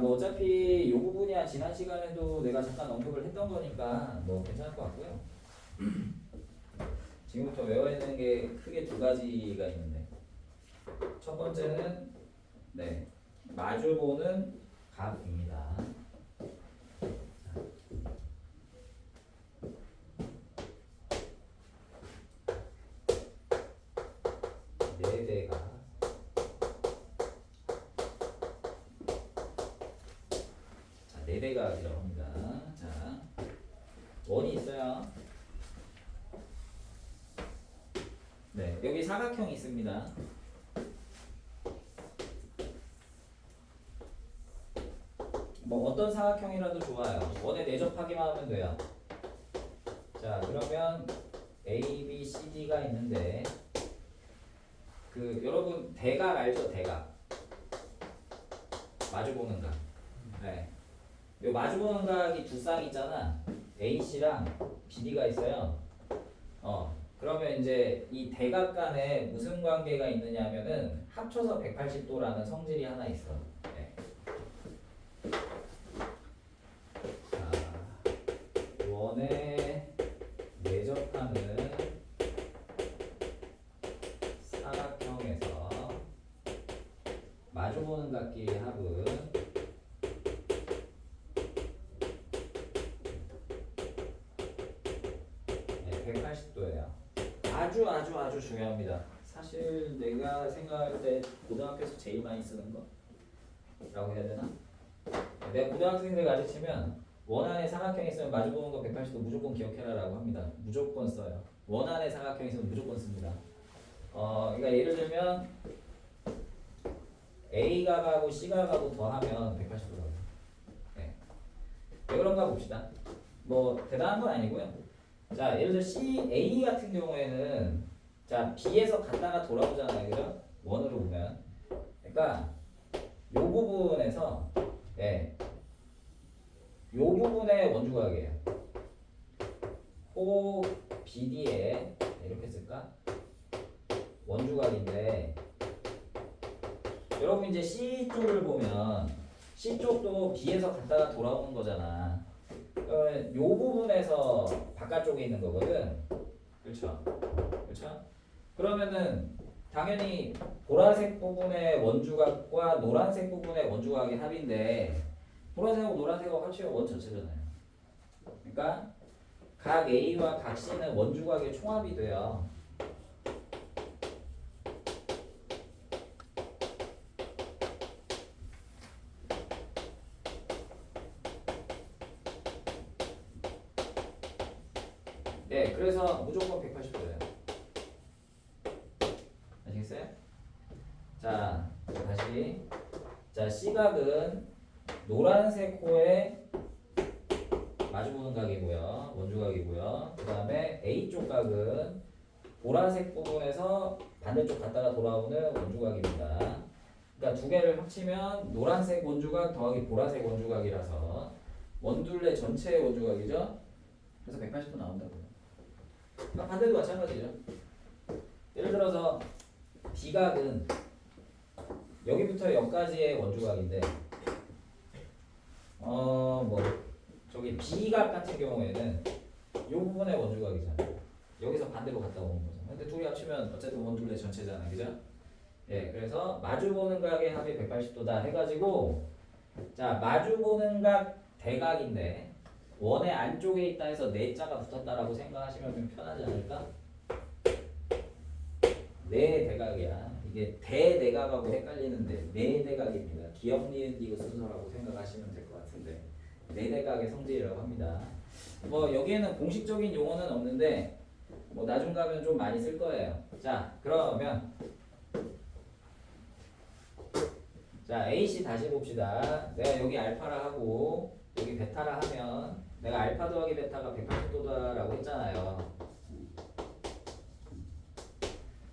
뭐 어차피 이 부분이야 지난 시간에도 내가 잠깐 언급을 했던 거니까 뭐 괜찮을 것 같고요. 지금부터 외워야 되는 게 크게 두 가지가 있는데 첫 번째는 네 마주보는 각입니다. 네 대각. 자, 네 대각이라고 합니다. 자, 원이 있어요. 네, 여기 사각형이 있습니다. 뭐 어떤 사각형이라도 좋아요. 원에 내접하기만 하면 돼요. 자, 그러면 A, B, C, D가 있는데 그 여러분 대각 알죠? 대각. 마주보는 각. 네. 요 마주보는 각이 두 쌍 있잖아. AC랑 BD가 있어요. 그러면 이제 이 대각 간에 무슨 관계가 있느냐 하면은 합쳐서 180도라는 성질이 하나 있어. 네. 자, 원에 내접하는 사각형에서 마주보는 각끼리 합은 네, 180도예요. 아주 중요합니다. 사실 내가 생각할 때 고등학교에서 제일 많이 쓰는 거라고 해야 되나? 내가 고등학생들 가르치면 원 안에 사각형이 있으면 마주보는 거 180도 무조건 기억해라 라고 합니다. 무조건 써요. 원 안에 사각형이 있으면 무조건 씁니다. 그러니까 예를 들면 A각하고 C각하고 더하면 180도라고요. 네. 왜 그런가 봅시다. 뭐 대단한 건 아니고요. 자, 예를 들어 A 같은 경우에는 자 B에서 갔다가 돌아오잖아요, 그죠? 원으로 보면. 그러니까 요 부분에서 예, 요 부분의 원주각이에요. 호 BD에 이렇게 쓸까? 원주각인데 여러분 이제 C 쪽을 보면 C 쪽도 B에서 갔다가 돌아오는 거잖아. 요 부분에서 바깥쪽에 있는 거거든. 그렇죠? 그렇죠? 그러면은 당연히 보라색 부분의 원주각과 노란색 부분의 원주각의 합인데 보라색하고 노란색하고 합치면 원 전체잖아요. 그러니까 각 A와 각 C는 원주각의 총합이 돼요. 네, 그래서 무조건 180도예요. 아시겠어요? 자, 다시. 자, C각은 노란색 호에 마주보는 각이고요. 원주각이고요. 그 다음에 A쪽 각은 보라색 부분에서 반대쪽 갔다가 돌아오는 원주각입니다. 그러니까 두 개를 합치면 노란색 원주각 더하기 보라색 원주각이라서 원둘레 전체의 원주각이죠. 그래서 180도 나온다고요. 그러니까 반대도 마찬가지죠. 예를 들어서 B각은 여기부터 여기까지의 원주각인데 뭐 저기 B각 같은 경우에는 이 부분의 원주각이잖아요. 여기서 반대로 갔다 오는 거죠. 근데 둘이 합치면 어쨌든 원둘레 전체잖아요. 그죠? 예, 그래서 마주보는 각의 합이 180도다 해가지고 자 마주보는 각 대각인데 원의 안쪽에 있다 해서 네 자가 붙었다라고 생각하시면 좀 편하지 않을까? 네 대각이야. 이게 대대각하고 헷갈리는데 네 대각입니다. 기억 니은 이거 순서라고 생각하시면 될 것 같은데 네 대각의 성질이라고 합니다. 뭐 여기에는 공식적인 용어는 없는데 뭐 나중 가면 좀 많이 쓸 거예요. 자, 그러면 자 AC 다시 봅시다. 내가 여기 알파라 하고 여기 베타라 하면 내가 알파 더하기 베타가 180도다라고 했잖아요.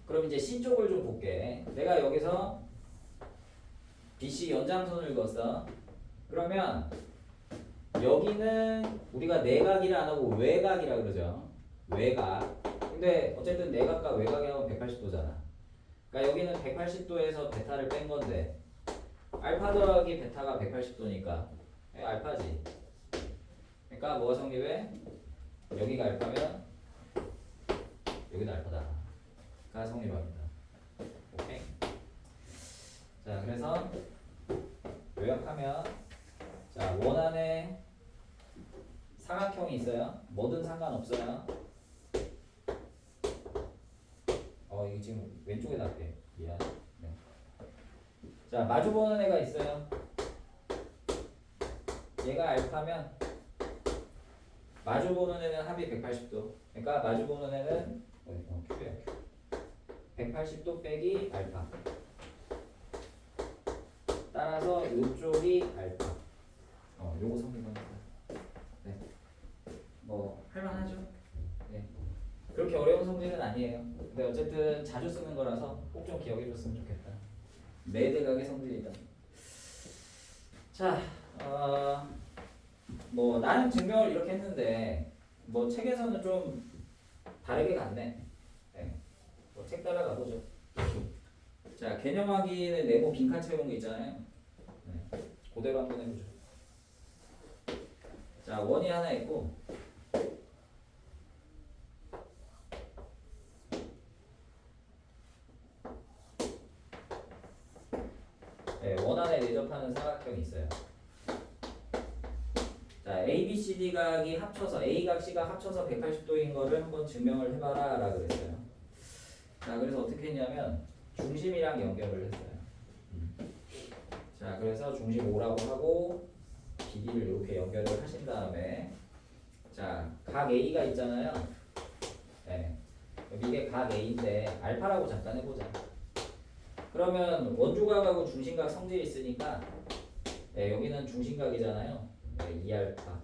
그럼 이제 C 쪽을 좀 볼게. 내가 여기서 BC 연장선을 그었어. 그러면 여기는 우리가 내각이라 안 하고 외각이라 그러죠. 외각. 근데 어쨌든 내각과 외각이 하면 180도잖아. 그러니까 여기는 180도에서 베타를 뺀 건데 알파 더하기 베타가 180도니까 알파지. 그러니까 뭐가 성립해? 여기가 알파면 여기도 알파다가 성립합니다. 오케이. 자, 그래서 요약하면 자, 원안에 사각형이 있어요. 뭐든 상관없어요. 이게 지금 왼쪽에 닿게. 미안. 네. 자, 마주보는 애가 있어요. 얘가 알파면 마주보는 애는 합이 180도. 그러니까 마주보는 애는 Q야, Q. 180도 빼기 알파. 따라서 이쪽이 알파. 요거 성립합니다. 네. 뭐 할만하죠? 네. 그렇게 어려운 성질은 아니에요. 근데 어쨌든 자주 쓰는 거라서 꼭 좀 기억해줬으면 좋겠다. 매대각의 성질이다. 자, 뭐 나는 증명을 이렇게 했는데 뭐 책에서는 좀 다르게 갔네. 네. 뭐 책 따라가 보죠. 자, 개념 확인에 네모 빈칸 채운 거 있잖아요. 네. 그대로 한번 해보죠. 자, 원이 하나 있고 네, 원안에 내접하는 사각형이 있어요. 자, A, B, C, D 각이 합쳐서 A각, C각 합쳐서 180도인 거를 한번 증명을 해봐라 라고 그랬어요. 자, 그래서 어떻게 했냐면 중심이랑 연결을 했어요. 자, 그래서 중심 O라고 하고 BD를 이렇게 연결을 하신 다음에 자, 각 A가 있잖아요. 네. 이게 각 A인데 알파라고 잠깐 해보자. 그러면 원주각하고 중심각 성질이 있으니까 네, 여기는 중심각이잖아요. 네, 2알파.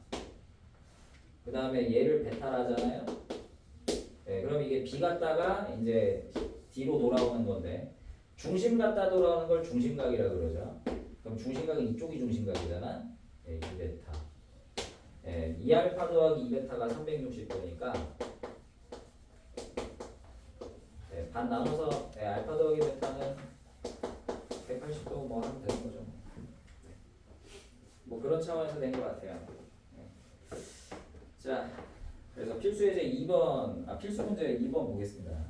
그 다음에 얘를 베타라잖아요. 네, 그럼 이게 B 갔다가 이제 D로 돌아오는 건데 중심 갔다 돌아오는 걸 중심각이라 그러죠. 그럼 중심각은 이쪽이 중심각이잖아. 네, 2베타. 네, 2알파 더하기 2베타가 360도니까 네, 반 나눠서 네, 알파 더하기 베타는 180도 뭐 하면 되는 거죠. 뭐 그런 차원에서 된 것 같아요. 네. 자, 그래서 필수 예제 2번, 필수 문제 2번 보겠습니다.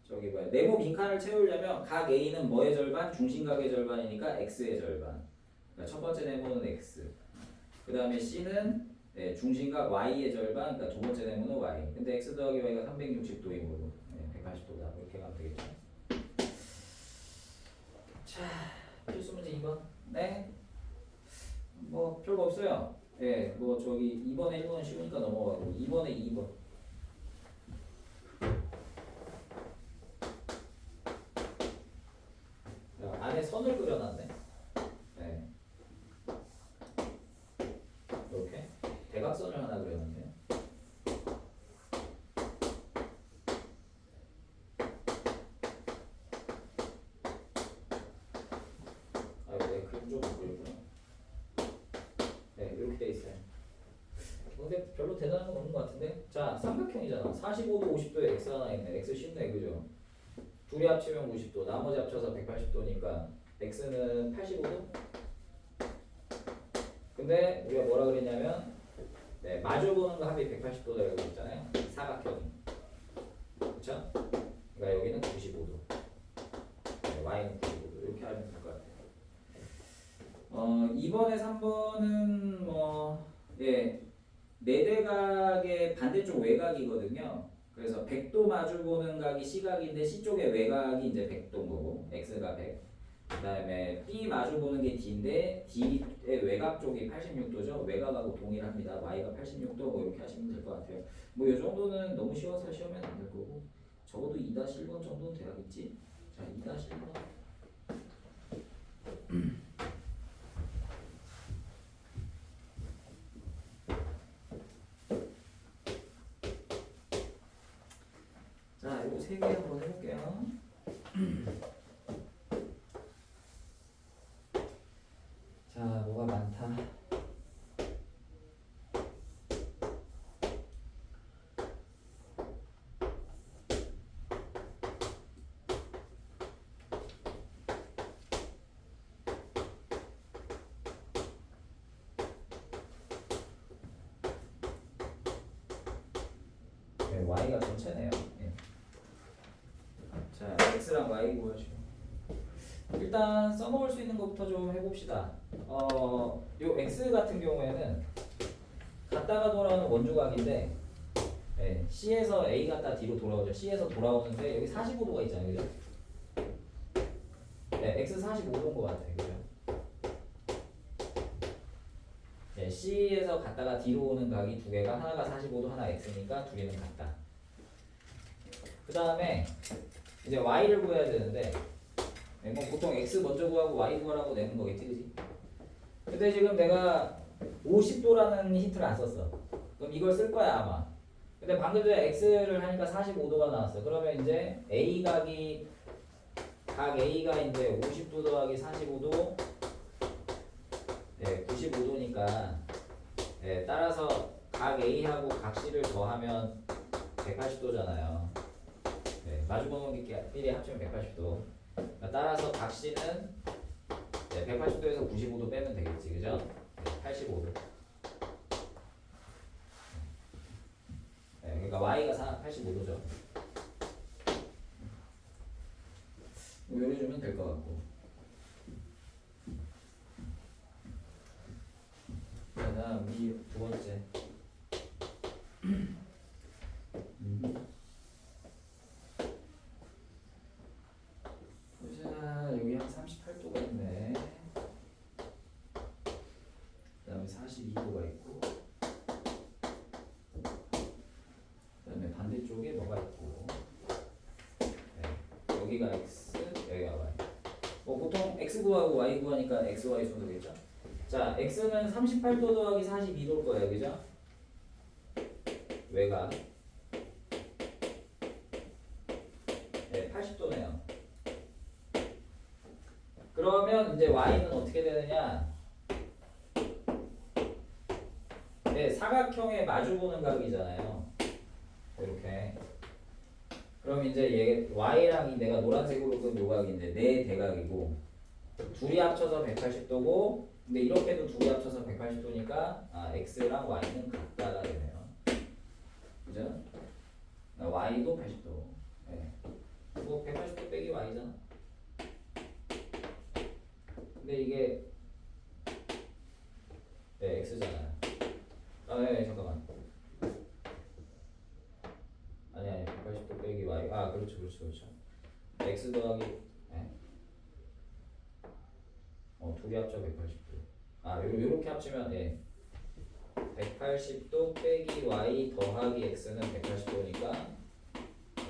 저기 뭐야, 네모 빈칸을 채우려면 각 A는 뭐의 절반? 중심각의 절반이니까 X의 절반. 그러니까 첫 번째 네모는 X. 그 다음에 C는 네, 중심각 Y의 절반, 그러니까 두 번째 네모는 Y. 근데 X 더하기 Y가 360도이므로 네, 180도다. 이렇게 가면 되겠죠. 자, 필수 문제 2번. 네. 뭐 별거 없어요. 예, 뭐 저기 2번에 1번은 쉬우니까 넘어가고 2번에 2번. 안에 선을 그려놨네. 네. 이렇게 대각선을 하나 그려놨네요. 왜 그림 좀 그렸구나. 네, 이렇게 돼 있어요. 근데 별로 대단한 건 없는 것 같은데. 자, 삼각형이잖아. 45도, 50도에 x 하나 있네. x 쉽네, 그죠? 둘이 합치면 90도, 나머지 합쳐서 180도니까 x는 85도. 근데 우리가 뭐라 그랬냐면 네, 마주 보는 거 합이 180도라고 했잖아요. 사각형이. 그렇죠? 그러니까 여기는 95도. 네, y는 95도. 이렇게 하면 될 것 같아요. 2번에 3번은 뭐 예, 내대각의 반대쪽 외곽이거든요. 그래서 100도 마주 보는 각이 C각인데 C쪽의 외곽이 이제 100도인 거고 X가 100. 그 다음에 B 마주 보는 게 D인데 D의 외곽 쪽이 86도죠. 외곽하고 동일합니다. Y가 86도 뭐 이렇게 하시면 될 것 같아요. 뭐 이 정도는 너무 쉬워서 시험에 안 될 거고 적어도 2-1번 정도는 돼야겠지. 자, 2-1번. 자, 이거 3개 한번 해볼게요. 자, 뭐가 많다. 네, y가 전체네요. 예. 자, x랑 y 구하시고 일단 써먹을 수 있는 것부터 좀 해봅시다. 요 x 같은 경우에는 갔다가 돌아오는 원주각인데 네, C에서 A 갔다 D로 돌아오죠. C에서 돌아오는데 여기 45도가 있잖아요. 그죠? 네, X 45도인 것 같아요. 그죠? 네, C에서 갔다가 D로 오는 각이 두 개가 하나가 45도, 하나 X니까 두 개는 같다. 그 다음에 이제 Y를 구해야 되는데 네, 뭐 보통 X 먼저 구하고 Y 구하라고 내는 거겠지, 그지? 근데 지금 내가 50도라는 힌트를 안 썼어. 그럼 이걸 쓸 거야 아마. 근데 방금 전에 X를 하니까 45도가 나왔어. 그러면 이제 A각이 각 A가 이제 50도 더하기 45도 네, 95도니까 네, 따라서 각 A하고 각 C를 더하면 180도잖아요. 네, 마주보는끼리 합치면 180도. 그러니까 따라서 각 C는 네, 180도에서 95도 빼면 되겠지, 그죠? 네, 85도. 네, 그러니까 Y가 85도죠. 요리해주면 될 것 같고. 자, 다음 이 두 번째. 자, 여기 한 38도가 있네. 그 다음에 42도가 있고. 그 다음에 반대쪽에 뭐가 있고. 네, 여기가 X, 여기가 Y. 보통 X 구하고 Y 구하니까 X, Y 순서겠죠? 자, X는 38도 더하기 42도일 거예요, 그죠? 외곽. 네, 80도네요. 그러면 이제 Y는 어떻게 되느냐? 네, 사각형에 마주보는 각이잖아요. 이렇게. 그럼 이제 얘 Y랑 이 내가 노란색으로 끈 요각인데 네 대각이고 둘이 합쳐서 180도고 근데 이렇게도 둘이 합쳐서 180도니까 X랑 Y는 같다가 되네요. 그죠? Y도 80도. 네. 뭐 180도 빼기 Y잖아. 근데 이게 네, X잖아요. 네, 잠깐만. 아니 180도 빼기 Y. 그렇죠. X 더하기 네. 둘이 합쳐 180도. 요렇게 합치면 예. 180도 빼기 Y 더하기 X는 180도니까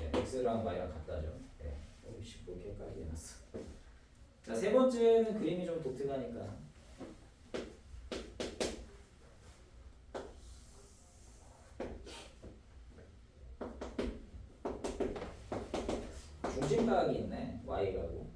예, X랑 Y랑 같다죠. 예. 오이씨, 뭐 이렇게 깔게 해놨어. 자, 세 번째는 그림이 좀 독특하니까. 중심각이 있네. Y가고.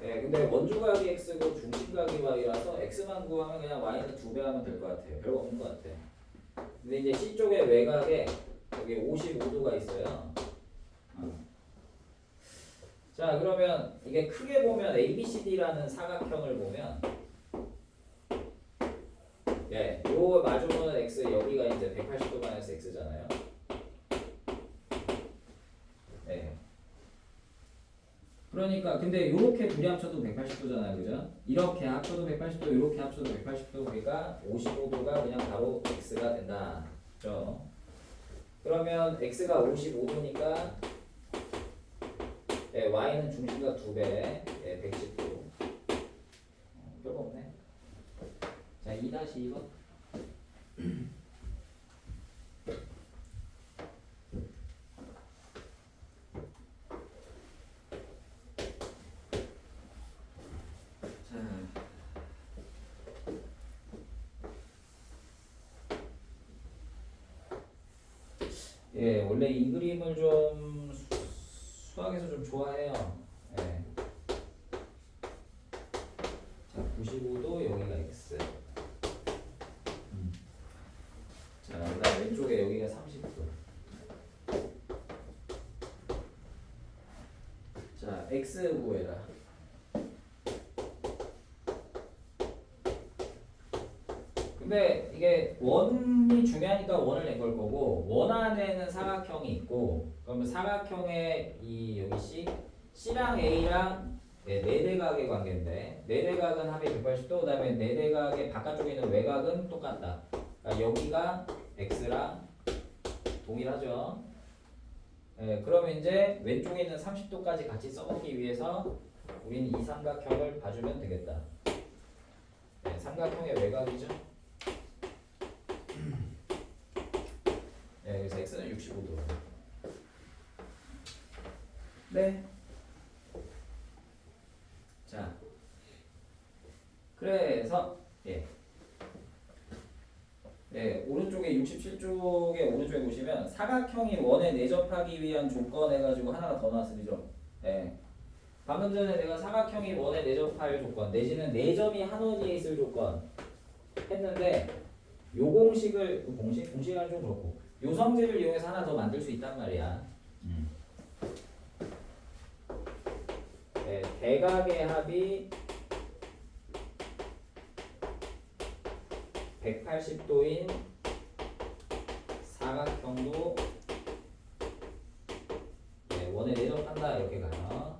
네, 근데 원주각이 X고 중심각이 Y라서 X만 구하면 그냥 Y는 2배 하면 될 것 같아요. 별거 없는 것 같아. 근데 이제 C쪽에 외곽에 여기 55도가 있어요. 자, 그러면 이게 크게 보면 ABCD라는 사각형을 보면 예, 요 마주보는 X 여기가 이제 180도 마이너스 X잖아요. 예. 그러니까 근데 요렇게 둘이 합쳐도 180도잖아요. 그죠? 이렇게 합쳐도 180도, 이렇게 합쳐도 180도. 그러니까 55도가 그냥 바로 X가 된다. 그죠? 그러면 X가 55도니까 예, Y는 중심각 2배, 예, 110도. 별거 없네. 자, 2-2번. 예, 원래 이 그림을 좀 수학에서 좀 좋아해요. 예. 자, 95도 여기가 X. 자, 그다음 왼쪽에 여기가 30도. 자, x 구해라. 근데 이게 원이 중요하니까 원을 낸 걸 거고 원 안에는 사각형이 있고 그러면 사각형의 이 여기 C랑 A랑 네대각의 관계인데 네대각은 합이 180도 그다음에 네대각의 바깥쪽에 있는 외곽은 똑같다. 그러니까 여기가 X랑 동일하죠. 그러면 이제 왼쪽에 있는 30도까지 같이 써먹기 위해서 우리는 이 삼각형을 봐주면 되겠다. 삼각형의 외곽이죠. 그래서 x는 65도. 네. 자, 그래서 오른쪽에 67쪽에 오른쪽에 보시면 사각형이 원에 내접하기 위한 조건 해가지고 하나가 더 나왔으죠. 방금 전에 내가 사각형이 원에 내접할 조건 내지는 내점이 한 원위에 있을 조건 했는데 요 공식을 공식은 좀 그렇고 요 성질을 이용해서 하나 더 만들 수 있단 말이야. 대각의 합이 180도인 사각형도 원에 내접한다 이렇게 가요.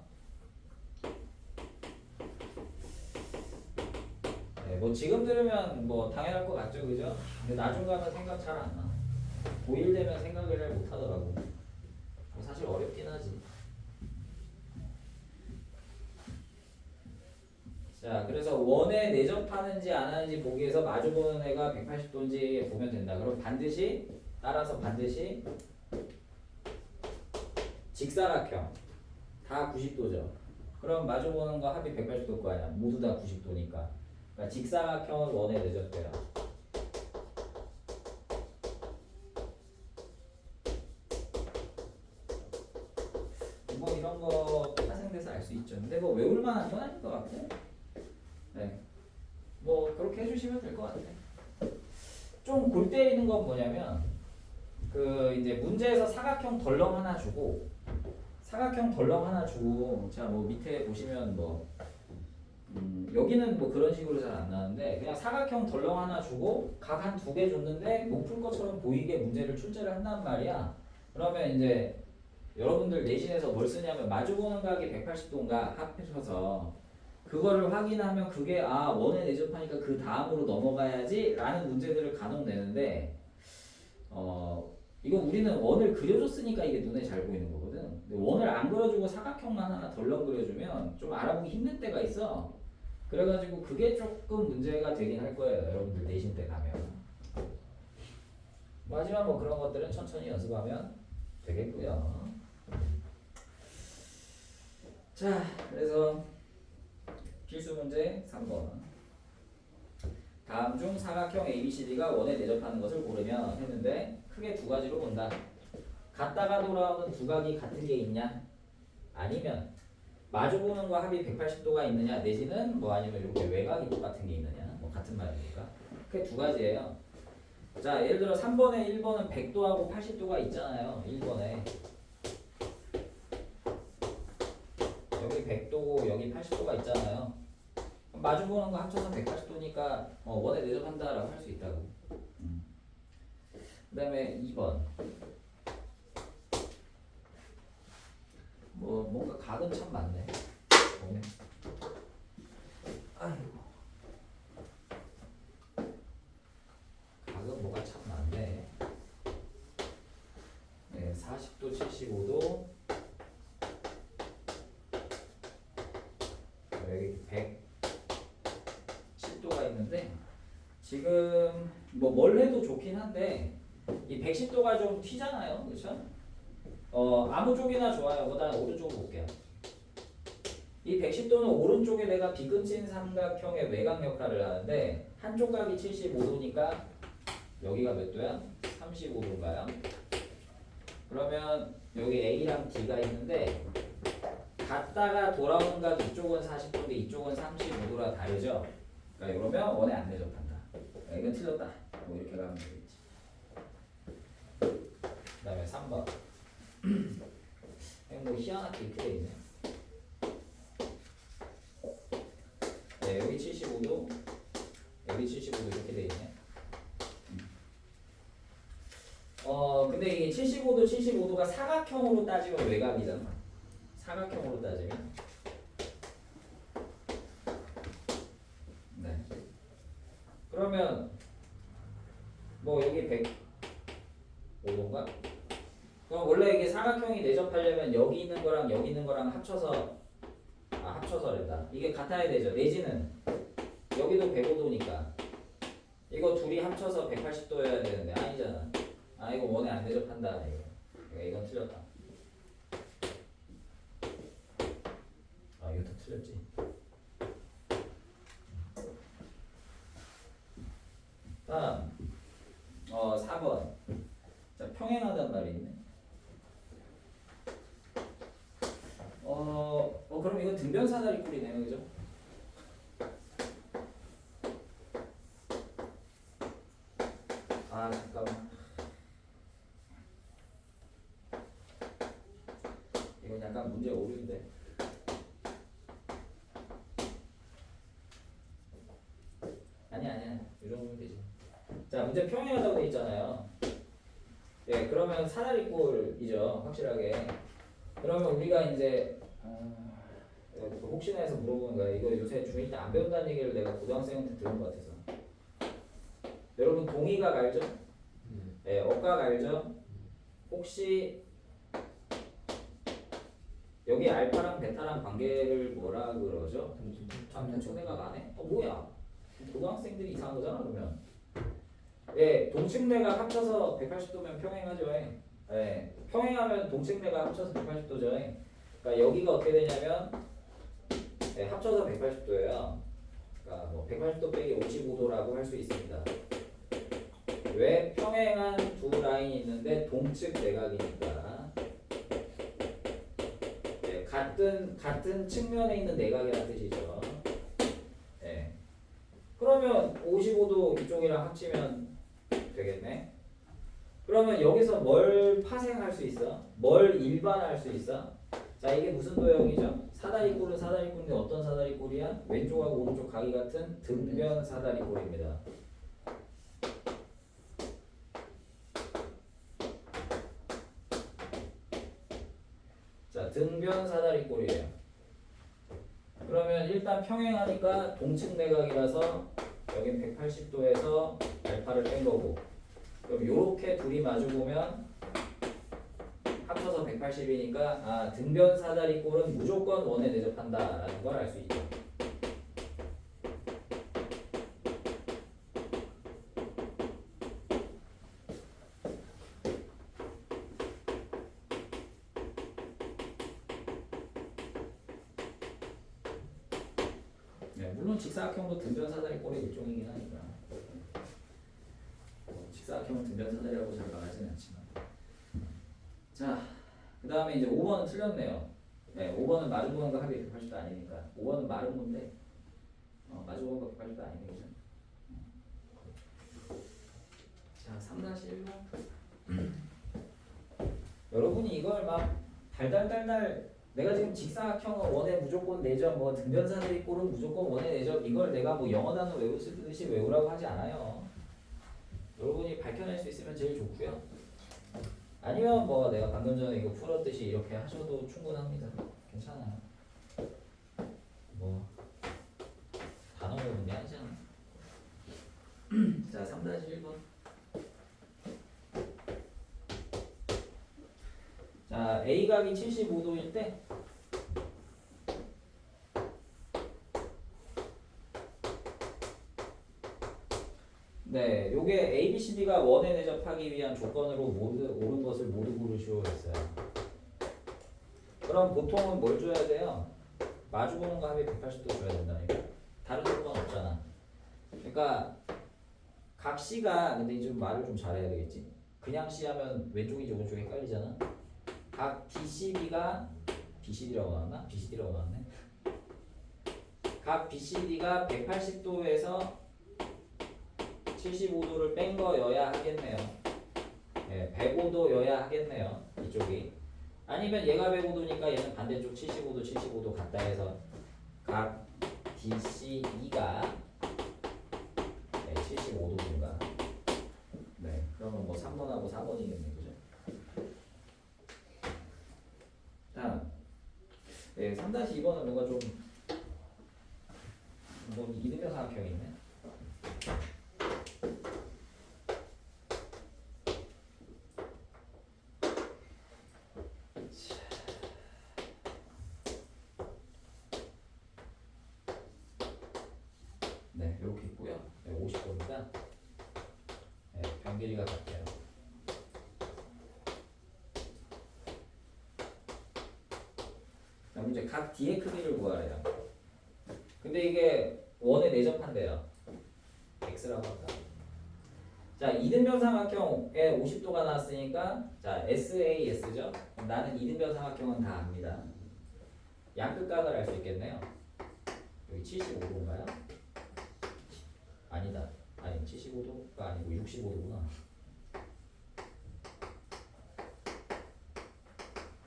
뭐 지금 들으면 뭐 당연할 것 같죠, 그죠? 근데 나중 가면 생각 잘 안 나. 고1 되면 생각을 못 하더라고. 뭐 사실 어렵긴 하지. 자, 그래서 원에 내접하는지 안 하는지 보기 위해서 마주보는 애가 180도인지 보면 된다. 그럼 따라서 반드시 직사각형 다 90도죠. 그럼 마주보는 거 합이 180도일 거 아니야. 모두 다 90도니까. 그러니까 직사각형은 원에 내접돼요. 뭐 이런 거 파생돼서 알 수 있죠. 근데 뭐 외울 만한 건 아닌 것 같아. 뭐 그렇게 해주시면 될 것 같아. 좀 골 때리는 건 뭐냐면 그 이제 문제에서 사각형 덜렁 하나 주고 자 뭐 밑에 보시면 뭐 여기는 뭐 그런 식으로 잘 안 나오는데 그냥 사각형 덜렁 하나 주고 각 한 두 개 줬는데 높은 것처럼 보이게 문제를 출제를 한단 말이야. 그러면 이제 여러분들 내신에서 뭘 쓰냐면 마주보는 각이 180도인가 합해서 그거를 확인하면 그게 원에 내접하니까 그 다음으로 넘어가야지 라는 문제들을 간혹 내는데 이거 우리는 원을 그려줬으니까 이게 눈에 잘 보이는 거거든. 근데 원을 안 그려주고 사각형만 하나 덜렁 그려주면 좀 알아보기 힘든 때가 있어. 그래가지고 그게 조금 문제가 되긴 할 거예요. 여러분들 내신 때 가면. 하지만 뭐 그런 것들은 천천히 연습하면 되겠고요. 자, 그래서 필수 문제 3번. 다음 중 사각형 ABCD가 원에 내접하는 것을 고르면 했는데 크게 두 가지로 본다. 갔다가 돌아오는 두 각이 같은 게 있냐? 아니면 마주보는 거 합이 180도가 있느냐? 내지는 뭐 아니면 이렇게 외곽이 똑같은 게 있느냐? 뭐 같은 말이니까. 크게 두 가지예요. 자, 예를 들어 3번에 1번은 100도하고 80도가 있잖아요. 1번에 여기 100도고 여기 80도가 있잖아요. 마주보는 거 합쳐서 180도니까 원에 내접한다라고 할 수 있다고. 그 다음에 2번 뭐 뭔가 각은 참 많네. 아이고 각은 뭐가 참 많네. 40도 75도 여기 110도가 있는데 지금 뭐 뭘 해도 좋긴 한데 이 110도가 좀 튀잖아요, 그렇죠? 아무 쪽이나 좋아요. 그다음 오른쪽으로 볼게요. 이 110도는 오른쪽에 내가 비근친 삼각형의 외곽 역할을 하는데 한쪽 각이 75도니까 여기가 몇 도야? 35도인가요? 그러면 여기 A랑 D가 있는데 갔다가 돌아오는 각 이쪽은 40도인데 이쪽은 35도라 다르죠? 그러니까 이러면 원에 안 내접한다. 이건 틀렸다. 뭐 이렇게 가면 되겠지. 그 다음에 3번 뭐 희한하게 이렇게 돼 있네. 여기 75도 이렇게 돼 있네. 근데 이게 75도가 사각형으로 따지면 외곽이잖아. 사각형으로 따지면. 네. 그러면 뭐 여기 105도인가? 그럼 원래 이게 사각형이 내접하려면 여기 있는 거랑 여기 있는 거랑 합쳐서랬다. 이게 같아야 되죠. 내지는 여기도 105도니까 이거 둘이 합쳐서 180도여야 되는데 아니잖아. 아 이거 원에 안 대접한다. 이건 틀렸다. 아 이것도 틀렸지. 다음 4번. 자 평행하단 말이 있네. 그럼 이건 등변 사다리꼴이네요, 그죠? 아 잠깐만. 이건 약간 문제 오류인데. 아니야. 이 정도면 되지. 자 문제 평행하다고 돼 있잖아요. 네, 그러면 사다리꼴이죠, 확실하게. 그러면 우리가 이제 혹시나 해서 물어보는 거야. 이거 요새 중1 때 안 배운다는 얘기를 내가 고등학생한테 들은 것 같아서. 여러분 동의각 알죠? 네, 억각 알죠? 혹시 여기 알파랑 베타랑 관계를 뭐라 그러죠? 초내각 안 해? 뭐야? 고등학생들이 이상한 거잖아 그러면. 예, 동측내각 합쳐서 180도면 평행하죠. 예, 평행하면 동측내각 합쳐서 180도죠. 그러니까 여기가 어떻게 되냐면 예, 합쳐서 180도예요. 그러니까 뭐 180도 빼기 55도라고 할 수 있습니다. 왜? 평행한 두 라인이 있는데 동측 내각이니까. 예, 같은 측면에 있는 내각이라는 뜻이죠. 예. 그러면 55도 이쪽이랑 합치면 되겠네. 그러면 여기서 뭘 파생할 수 있어? 뭘 일반할 수 있어? 자 이게 무슨 도형이죠? 사다리꼴은 사다리꼴인데 어떤 사다리꼴이야? 왼쪽하고 오른쪽 각이 같은 등변 사다리꼴입니다. 자 등변 사다리꼴이에요. 그러면 일단 평행하니까 동측 내각이라서 여긴 180도에서 알파를 뺀 거고, 그럼 요렇게 둘이 마주보면 합쳐서 180이니까 아 등변 사다리꼴은 무조건 원에 대접한다라는 걸 알 수 있죠. 네, 물론 직사각형도 등변 사다리꼴의 일종이긴 하니까. 직사각형은 등변 사다리라고 잘 말하지는 않지만. 자, 그 다음에 이제 5번은 틀렸네요. 네, 5번은 마주보는거 합이 180도 아니니까. 5번은 마름모인데 마주보는거 180도 아니네, 그죠? 자, 3-1번. 여러분이 이걸 막 달달달달 내가 지금 직사각형은 원에 무조건 내접, 뭐 등변 사다리꼴은 무조건 원에 내접, 이걸 내가 뭐 영어 단어 외우듯이 외우라고 하지 않아요. 여러분이 밝혀낼 수 있으면 제일 좋고요. 아니면 뭐 내가 방금 전에 이거 풀었듯이 이렇게 하셔도 충분합니다. 괜찮아요. 뭐 단어가 문제 아니잖아. 자, 3-1번. 자, A각이 75도일 때 네, 요게 ABCD가 원에 대접하기 위한 조건으로 옳은 것을 모두 고르시오 했어요. 그럼 보통은 뭘 줘야 돼요? 마주보는 거 합이 180도 줘야 된다니까. 다른 조건 없잖아. 그러니까 각 C가, 근데 이제 말을 좀 잘해야 되겠지. 그냥 C 하면 왼쪽인지 오른쪽이 헷갈리잖아. 각 DCB가 BCD라고 나왔나? BCD라고 나왔네. 각 BCD가 180도에서 75도를 뺀 거여야 하겠네요. 네, 105도여야 하겠네요. 이쪽이. 아니면 얘가 105도니까 얘는 반대쪽 75도 같다 해서 각 DCE가 75도인가. 네, 그러면 뭐 3번하고 4번이겠네, 그죠? 다음, 네, 3-2번은 뭔가 좀, 뭐 이등변 삼각형이 있네. 네, 이렇게 있고요. 네, 50도입니다. 네, 변 길이가 같아요. 자, 문제 각 D의 크기를 구하래요. 근데 이게 원에 내접한대요. X라고 합니다. 자, 이등변 삼각형에 50도가 나왔으니까 자, SAS죠? 나는 이등변 삼각형은 다 압니다. 양끝각을 알 수 있겠네요. 여기 75도인가요? 아니다. 아니, 75도가 아니고 65도구나.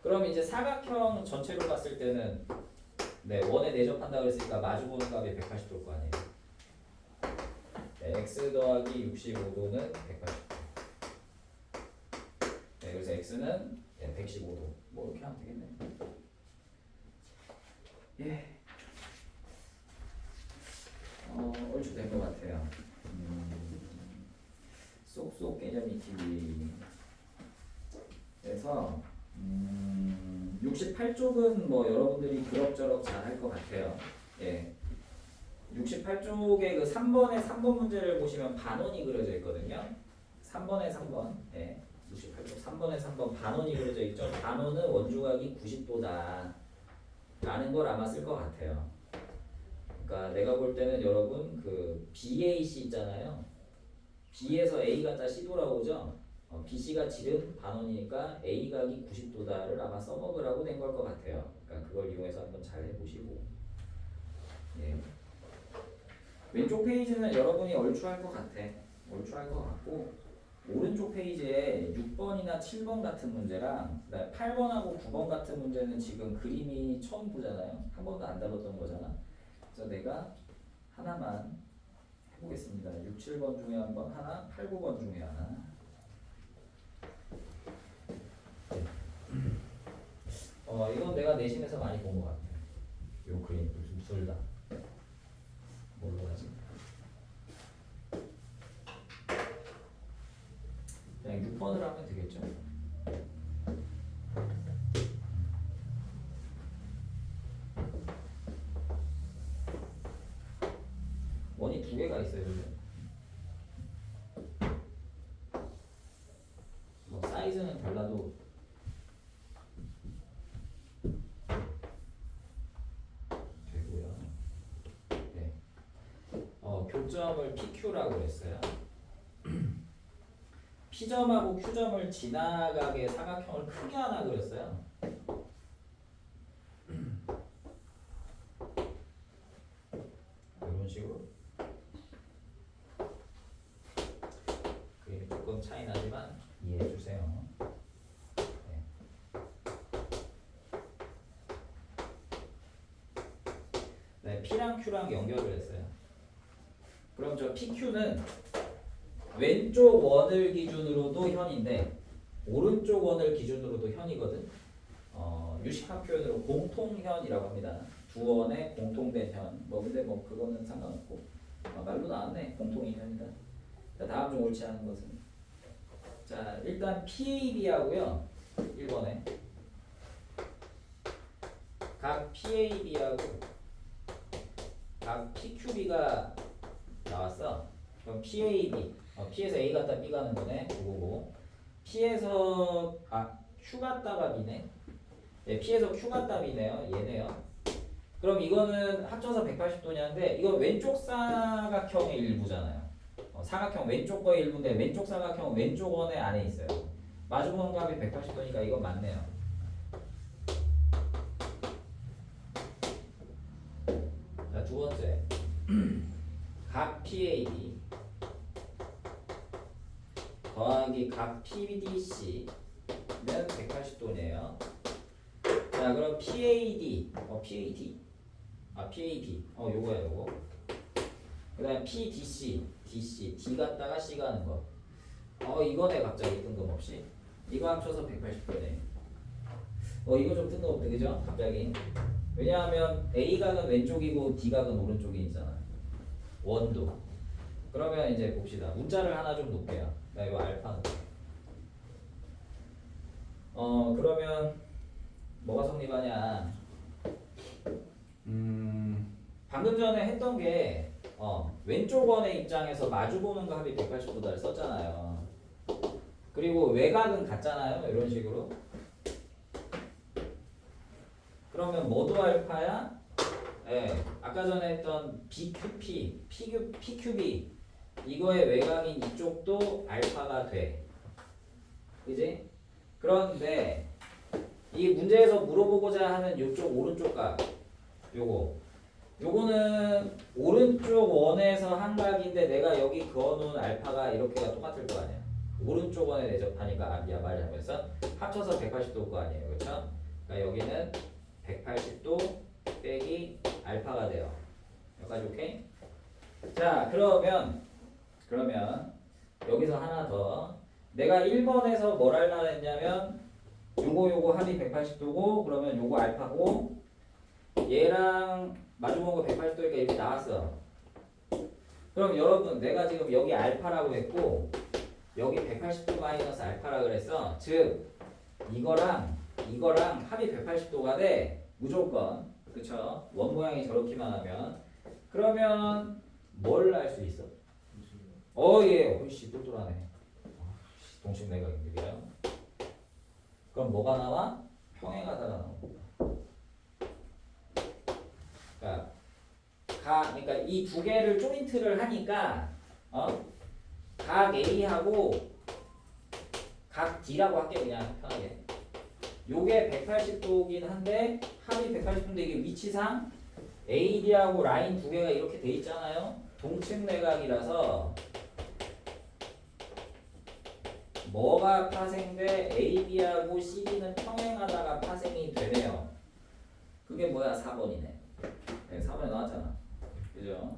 그럼 이제 사각형 전체로 봤을 때는 네, 원에 내접한다고 했으니까 마주보는 값이 180도일 거 아니에요. 네, x 더하기 65도는 180도. 네, 그래서 x는 115도. 뭐 이렇게 하면 되겠네. 예. 얼추 된 것 같아요. 쏙쏙 개념이 TV. 그래서 68쪽은 뭐 여러분들이 그럭저럭 잘 할 것 같아요. 예. 68쪽에 그 3번의 3번 문제를 보시면 반원이 그려져 있거든요. 3번에 3번. 예. 68쪽 3번에 3번 반원이 그려져 있죠. 반원은 원주각이 90도다. 라는 걸 아마 쓸 것 같아요. 그러니까 내가 볼 때는 여러분 그 BAC 있잖아요. B에서 A가 짜 C 돌아오죠. BC가 지름 반원이니까 A각이 90도다를 아마 써먹으라고 된 걸 것 같아요. 그러니까 그걸 이용해서 한번 잘 해보시고. 예. 왼쪽 페이지는 여러분이 얼추 할 것 같아. 얼추 할 것 같고 오른쪽 페이지에 6번이나 7번 같은 문제랑 8번하고 9번 같은 문제는 지금 그림이 처음 보잖아요. 한 번도 안 다뤘던 거잖아. 그래서 내가 하나만 해보겠습니다. 6, 7번 중에 한 번 하나, 8, 9번 중에 하나. 이건 내가 내신에서 많이 본 것 같아. 요 그림 둘 다. 뭘로 하지? 그냥 6번을 하면 되겠죠. 원이 두 개가 있어요. 뭐 사이즈는 달라도 되고요. 네. 교점을 PQ라고 했어요. P점하고 Q점을 지나가게 사각형을 크게 하나 그렸어요. 이런 식으로. 그림이 조금 차이 나지만 이해해 주세요. 네. 네, P랑 Q랑 연결을 했어요. 그럼 저 PQ는 왼쪽 원을 기준으로도 현인데 오른쪽 원을 기준으로도 현이거든. 유식학 표현으로 공통현이라고 합니다. 두 원의 공통된 현. 뭐 근데 뭐 그거는 상관없고 말로 나왔네. 공통인 현이다. 자, 다음 중 옳지 않은 것은 자 일단 PAB하고요. 1번에 각 PAB하고 각 PQB가 나왔어. 그럼 PAB P에서 A 갔다 B 가는 거네. 그거고 P에서 Q 갔다가 B네. 네, P에서 Q 갔다 B네요. 얘네요. 그럼 이거는 합쳐서 180도냐인데 이건 왼쪽 사각형의 일부잖아요. 사각형 왼쪽 거의 일부인데 왼쪽 사각형 왼쪽 원의 안에 있어요. 마주보는 값이 180도니까 이건 맞네요. 자, 두 번째 각 PAB 더하기 각 PDC는 180도네요. 자, 그럼 PAD, PAD, PAB, 요거야, 요거. 그 다음에 PDC, DC, D 갔다가 C 가는 거. 이거네 갑자기 뜬금없이. 이거 합쳐서 180도네. 이거 좀 뜬금없네 그죠? 갑자기. 왜냐하면 A각은 왼쪽이고 D각은 오른쪽이잖아. 원도. 그러면 이제 봅시다. 문자를 하나 좀 놓을게요. 나 이거 알파는. 그러면 뭐가 성립하냐? 방금 전에 했던 게 왼쪽 원의 입장에서 마주보는 거 합이 180도다를 썼잖아요. 그리고 외곽은 같잖아요. 이런 식으로. 그러면 뭐도 알파야? 네, 아까 전에 했던 BQP, PQB 이거의 외곽인 이쪽도 알파가 돼. 그지? 그런데 이 문제에서 물어보고자 하는 이쪽 오른쪽 각 요거는 오른쪽 원에서 한 각인데 내가 여기 그어놓은 알파가 이렇게가 똑같을 거 아니야. 오른쪽 원에 대접하니까 말을 하면서 합쳐서 180도일 거 아니에요. 그렇죠? 그러니까 여기는 180도 빼기 알파가 돼요. 여기까지 오케이? 자 그러면 여기서 하나 더 내가 1번에서 뭘 하려고 했냐면 요거 합이 180도고 그러면 요거 알파고 얘랑 마주보는 거 180도니까 이렇게 나왔어. 그럼 여러분 내가 지금 여기 알파라고 했고 여기 180도 마이너스 알파라 그랬어. 즉 이거랑 합이 180도가 돼. 무조건. 그쵸? 원 모양이 저렇게만 하면 그러면 뭘 알 수 있어? 예. 훨씬 똘똘하네. 동식 내각인데요. 그럼 뭐가 나와? 평행하다가 나옵니다. 그러니까 이 두 개를 조인트를 하니까 각 A하고 각 D라고 할게 그냥 편하게. 요게 180도긴 한데 합이 180도인데 이게 위치상 AD하고 라인 두 개가 이렇게 돼 있잖아요. 동측 내각이라서 뭐가 파생돼? AB하고 CD는 평행하다가 파생이 되네요. 그게 뭐야? 4번이네. 네, 4번에 나왔잖아. 그죠?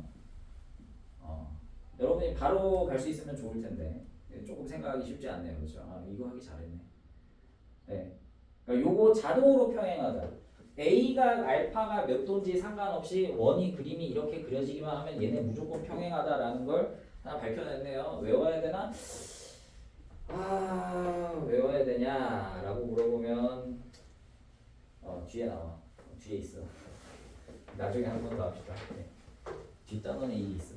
여러분이 바로 갈 수 있으면 좋을 텐데 조금 생각하기 쉽지 않네요. 그죠? 이거 하기 잘했네. 네. 그러니까 요거 자동으로 평행하다. A가 알파가 몇 도인지 상관없이 원이 그림이 이렇게 그려지기만 하면 얘네 무조건 평행하다라는 걸 하나 밝혀냈네요. 외워야 되나? 외워야 되냐라고 물어보면 뒤에 나와. 뒤에 있어. 나중에 한 번 더 합시다. 네. 뒷단원에 일이 있어.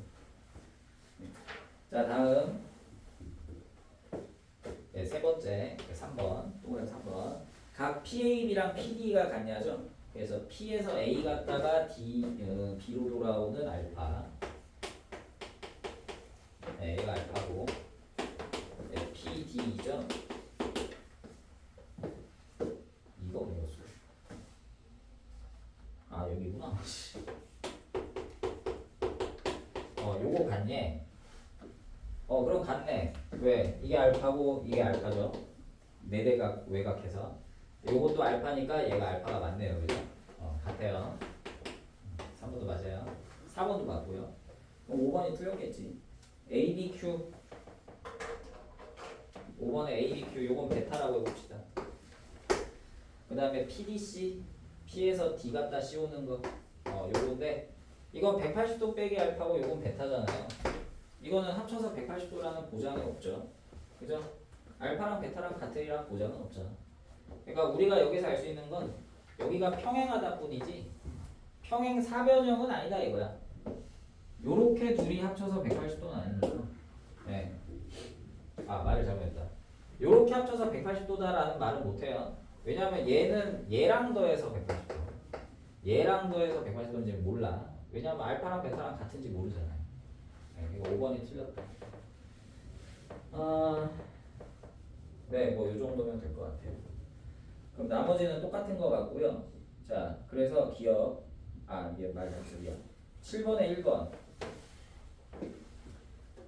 네. 자 다음 네, 세 번째 3번 동그라미 3번 각 PAB랑 PD가 같냐죠? 그래서 P에서 A 갔다가 B로 돌아오는 알파 네, 얘가 알파고 네, PD죠? 이거 뭐였어? 여기구나. 요거 같네. 그럼 같네. 왜? 이게 알파고 이게 알파죠. 네대각 외곽해서 요것도 알파니까 얘가 알파가 맞네요. 그죠? 같아요. 3번도 맞아요. 4번도 맞고요. 그럼 5번이 틀렸겠지. ABQ 5번에 ABQ 요건 베타라고 해봅시다. 그 다음에 PDC P에서 D 갖다 씌우는 거 요건데 이건 180도 빼기 알파고 요건 베타잖아요. 이거는 합쳐서 180도라는 보장이 없죠. 그죠? 알파랑 베타랑 같으리란 보장은 없잖아. 그러니까 우리가 여기서 알 수 있는 건 여기가 평행하다 뿐이지 평행 사변형은 아니다 이거야. 요렇게 둘이 합쳐서 180도는 아닌 거죠. 네. 말을 잘못했다. 요렇게 합쳐서 180도다라는 말은 못해요. 왜냐하면 얘는 얘랑 더해서 180도. 얘랑 더해서 180도인지 몰라. 왜냐하면 알파랑 베타랑 같은지 모르잖아요. 네, 이거 5번이 틀렸다. 네, 뭐 이 정도면 될 것 같아요. 그럼 나머지는 똑같은 것 같고요. 자, 그래서 기억. 이게 말 잘못이야. 7번에 1번.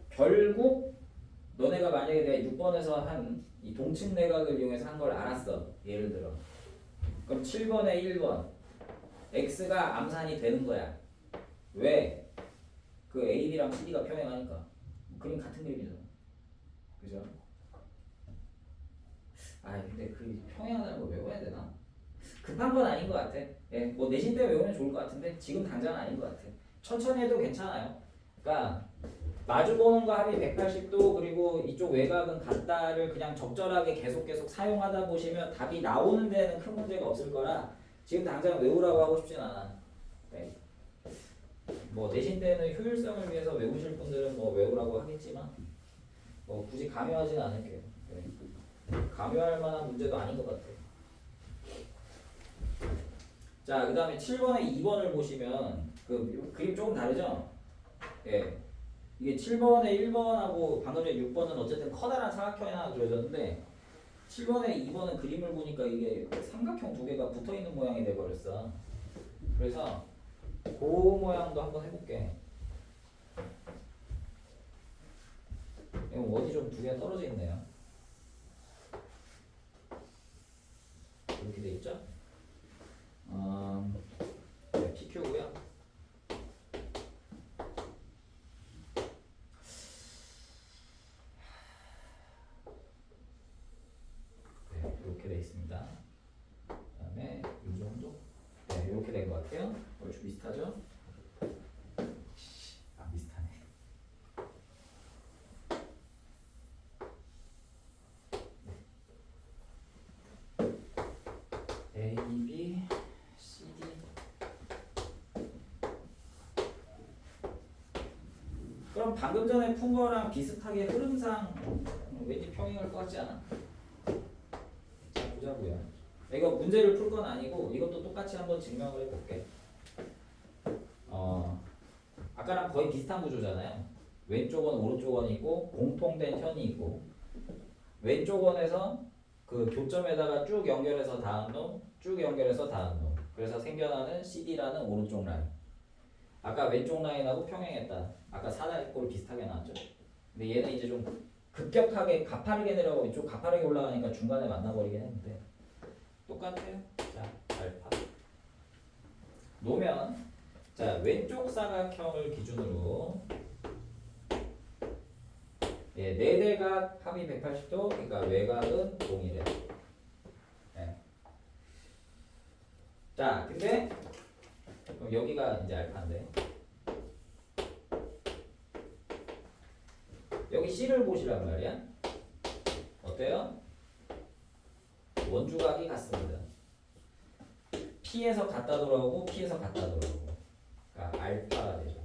결국 너네가 만약에 내가 6번에서 한 이 동측 내각을 이용해서 한 걸 알았어. 예를 들어. 그럼 7번에 1번. x가 암산이 되는 거야. 왜? 그 AB랑 CD가 평행하니까 그림 같은 그림이잖아. 그죠? 아 근데 그 평행하다는 거 외워야 되나? 급한 건 아닌 것 같아. 예, 뭐 내신 때 외우면 좋을 것 같은데 지금 당장은 아닌 것 같아. 천천히 해도 괜찮아요. 그러니까 마주보는 거 합이 180도 그리고 이쪽 외곽은 같다를 그냥 적절하게 계속 사용하다 보시면 답이 나오는 데는 큰 문제가 없을 거라 지금 당장 외우라고 하고 싶진 않아. 네. 뭐 내신 때는 효율성을 위해서 외우실 분들은 뭐 외우라고 하겠지만 뭐 굳이 강요하진 않을게요. 네. 강요할 만한 문제도 아닌 것 같아요. 자, 그 다음에 7번에 2번을 보시면 그 그림 조금 다르죠? 예. 이게 7번에 1번하고 방금 전에 6번은 어쨌든 커다란 사각형이 하나 그려졌는데 7번에 2번은 그림을 보니까 이게 삼각형 두 개가 붙어 있는 모양이 돼 버렸어. 그래서 그 모양도 한번 해볼게. 이거 원이 좀 두 개가 떨어져 있네요. 이렇게 돼 있죠? 네, PQ고요. 네, 이렇게 돼 있습니다. 그다음에 이 정도. 네, 이렇게 된 것 같아요. 얼추 비슷하죠? 아, 비슷하네. A, B, C, D. 그럼 방금 전에 푼 거랑 비슷하게 흐름상 왠지 평행할 것 같지 않아? 자, 보자고요. 이거 문제를 풀 건 아니고 이것도 똑같이 한번 증명을 해볼게. 아까랑 거의 비슷한 구조잖아요. 왼쪽 원, 오른쪽 원이 있고 공통된 현이 있고 왼쪽 원에서 그 교점에다가 쭉 연결해서 닿은 놈, 쭉 연결해서 닿은 놈. 그래서 생겨나는 CD라는 오른쪽 라인. 아까 왼쪽 라인하고 평행했다. 아까 사다리꼴 비슷하게 나왔죠. 근데 얘는 이제 좀 급격하게 가파르게 내려가고 이쪽 가파르게 올라가니까 중간에 만나버리긴 했는데 똑같아요. 자, 알파. 놓으면 자, 왼쪽 사각형을 기준으로 예, 내대각 합이 180도, 그러니까 외곽은 동일해. 예. 자, 근데 그럼 여기가 이제 알파인데 여기 C를 보시란 말이야. 어때요? 원주각이 같습니다. P에서 갔다 돌아오고 P에서 갔다 돌아오고. 그러니까 알파가 되죠.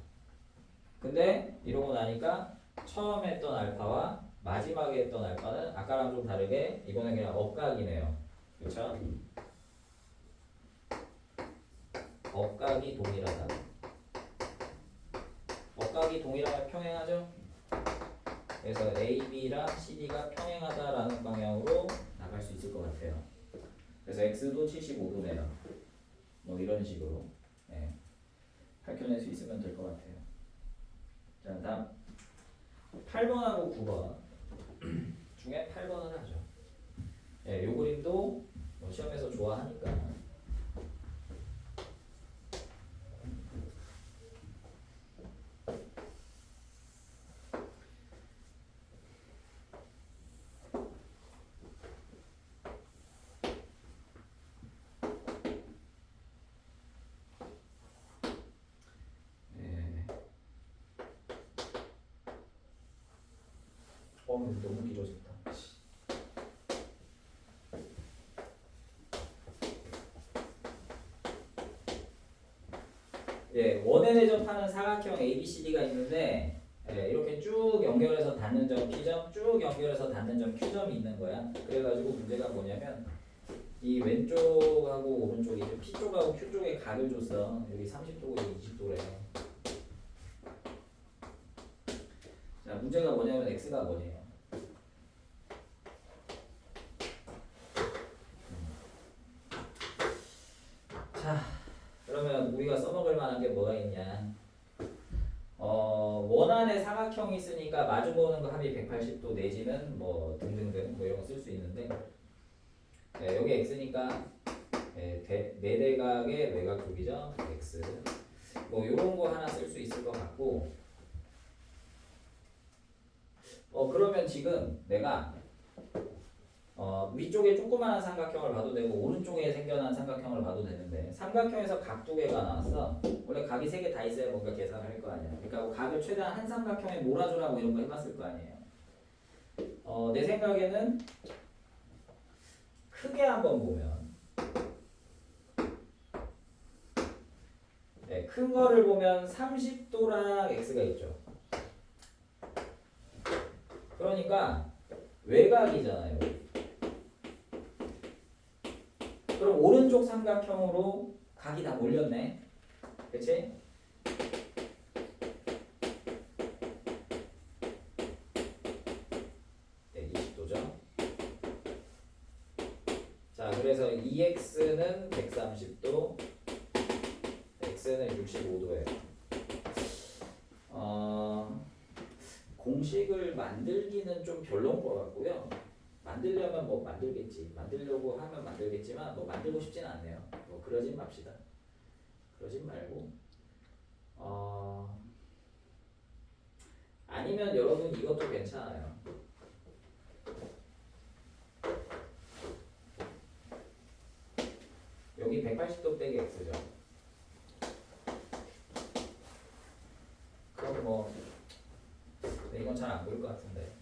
근데 이러고 나니까 처음에 했던 알파와 마지막에 했던 알파는 아까랑 좀 다르게 이거는 그냥 억각이네요. 그렇죠? 억각이 동일하다. 억각이 동일하면 평행하죠? 그래서 AB랑 CD가 평행하다라는 방향으로 나갈 수 있을 것 같아요. 그래서 X도 75도네요. 뭐 이런 식으로 예, 밝혀낼 수 있으면 될 것 같아요. 자, 다음 8번하고 9번 중에 8번을 하죠. 예, 요 그림도 뭐 시험에서 좋아하니까 예. 근데 너무 길어졌다. 예, 원에 대접하는 사각형 ABCD가 있는데 예, 이렇게 쭉 연결해서 닿는 점 P점, 쭉 연결해서 닿는 점 Q점이 있는 거야. 그래가지고 문제가 뭐냐면 이 왼쪽하고 오른쪽이 P쪽하고 Q쪽에 각을 줬어. 여기 30도고 여기 20도래. 자, 문제가 뭐냐면 X가 뭐예요? 자, 그러면 우리가 써먹을 만한 게 뭐가 있냐? 원안에 사각형이 있으니까 마주보는 거 합이 180도 내지는 뭐 등등등 뭐 이런 거 쓸 수 있는데 네, 여기 X니까 네, 내대각의 외곽 쪽이죠. X 뭐 이런 거 하나 쓸 수 있을 것 같고 그러면 지금 내가 위쪽에 조그마한 삼각형을 봐도 되고 오른쪽에 생겨난 삼각형을 봐도 되는데 삼각형에서 각 두 개가 나왔어. 원래 각이 세 개 다 있어야 뭔가 계산을 할 거 아니야. 그러니까 각을 최대한 한 삼각형에 몰아주라고 이런 거 해봤을 거 아니에요. 내 생각에는 크게 한번 보면 네, 큰 거를 보면 30도랑 x가 있죠. 그러니까 외곽이잖아요. 그럼 오른쪽 삼각형으로 각이 다 몰렸네. 그치? 네, 20도죠. 자, 그래서 2x는 130도, x는 65도예요. 공식을 만들기는 좀 별로인 것 같고요. 만들려면 뭐 만들겠지. 만들려고 하면 만들겠지만 뭐 만들고 싶지는 않네요. 뭐 그러진 맙시다. 그러진 말고 아니면 여러분 이것도 괜찮아요. 여기 180도 빼기 x죠. 그럼 뭐 근데 이건 잘 안 보일 것 같은데.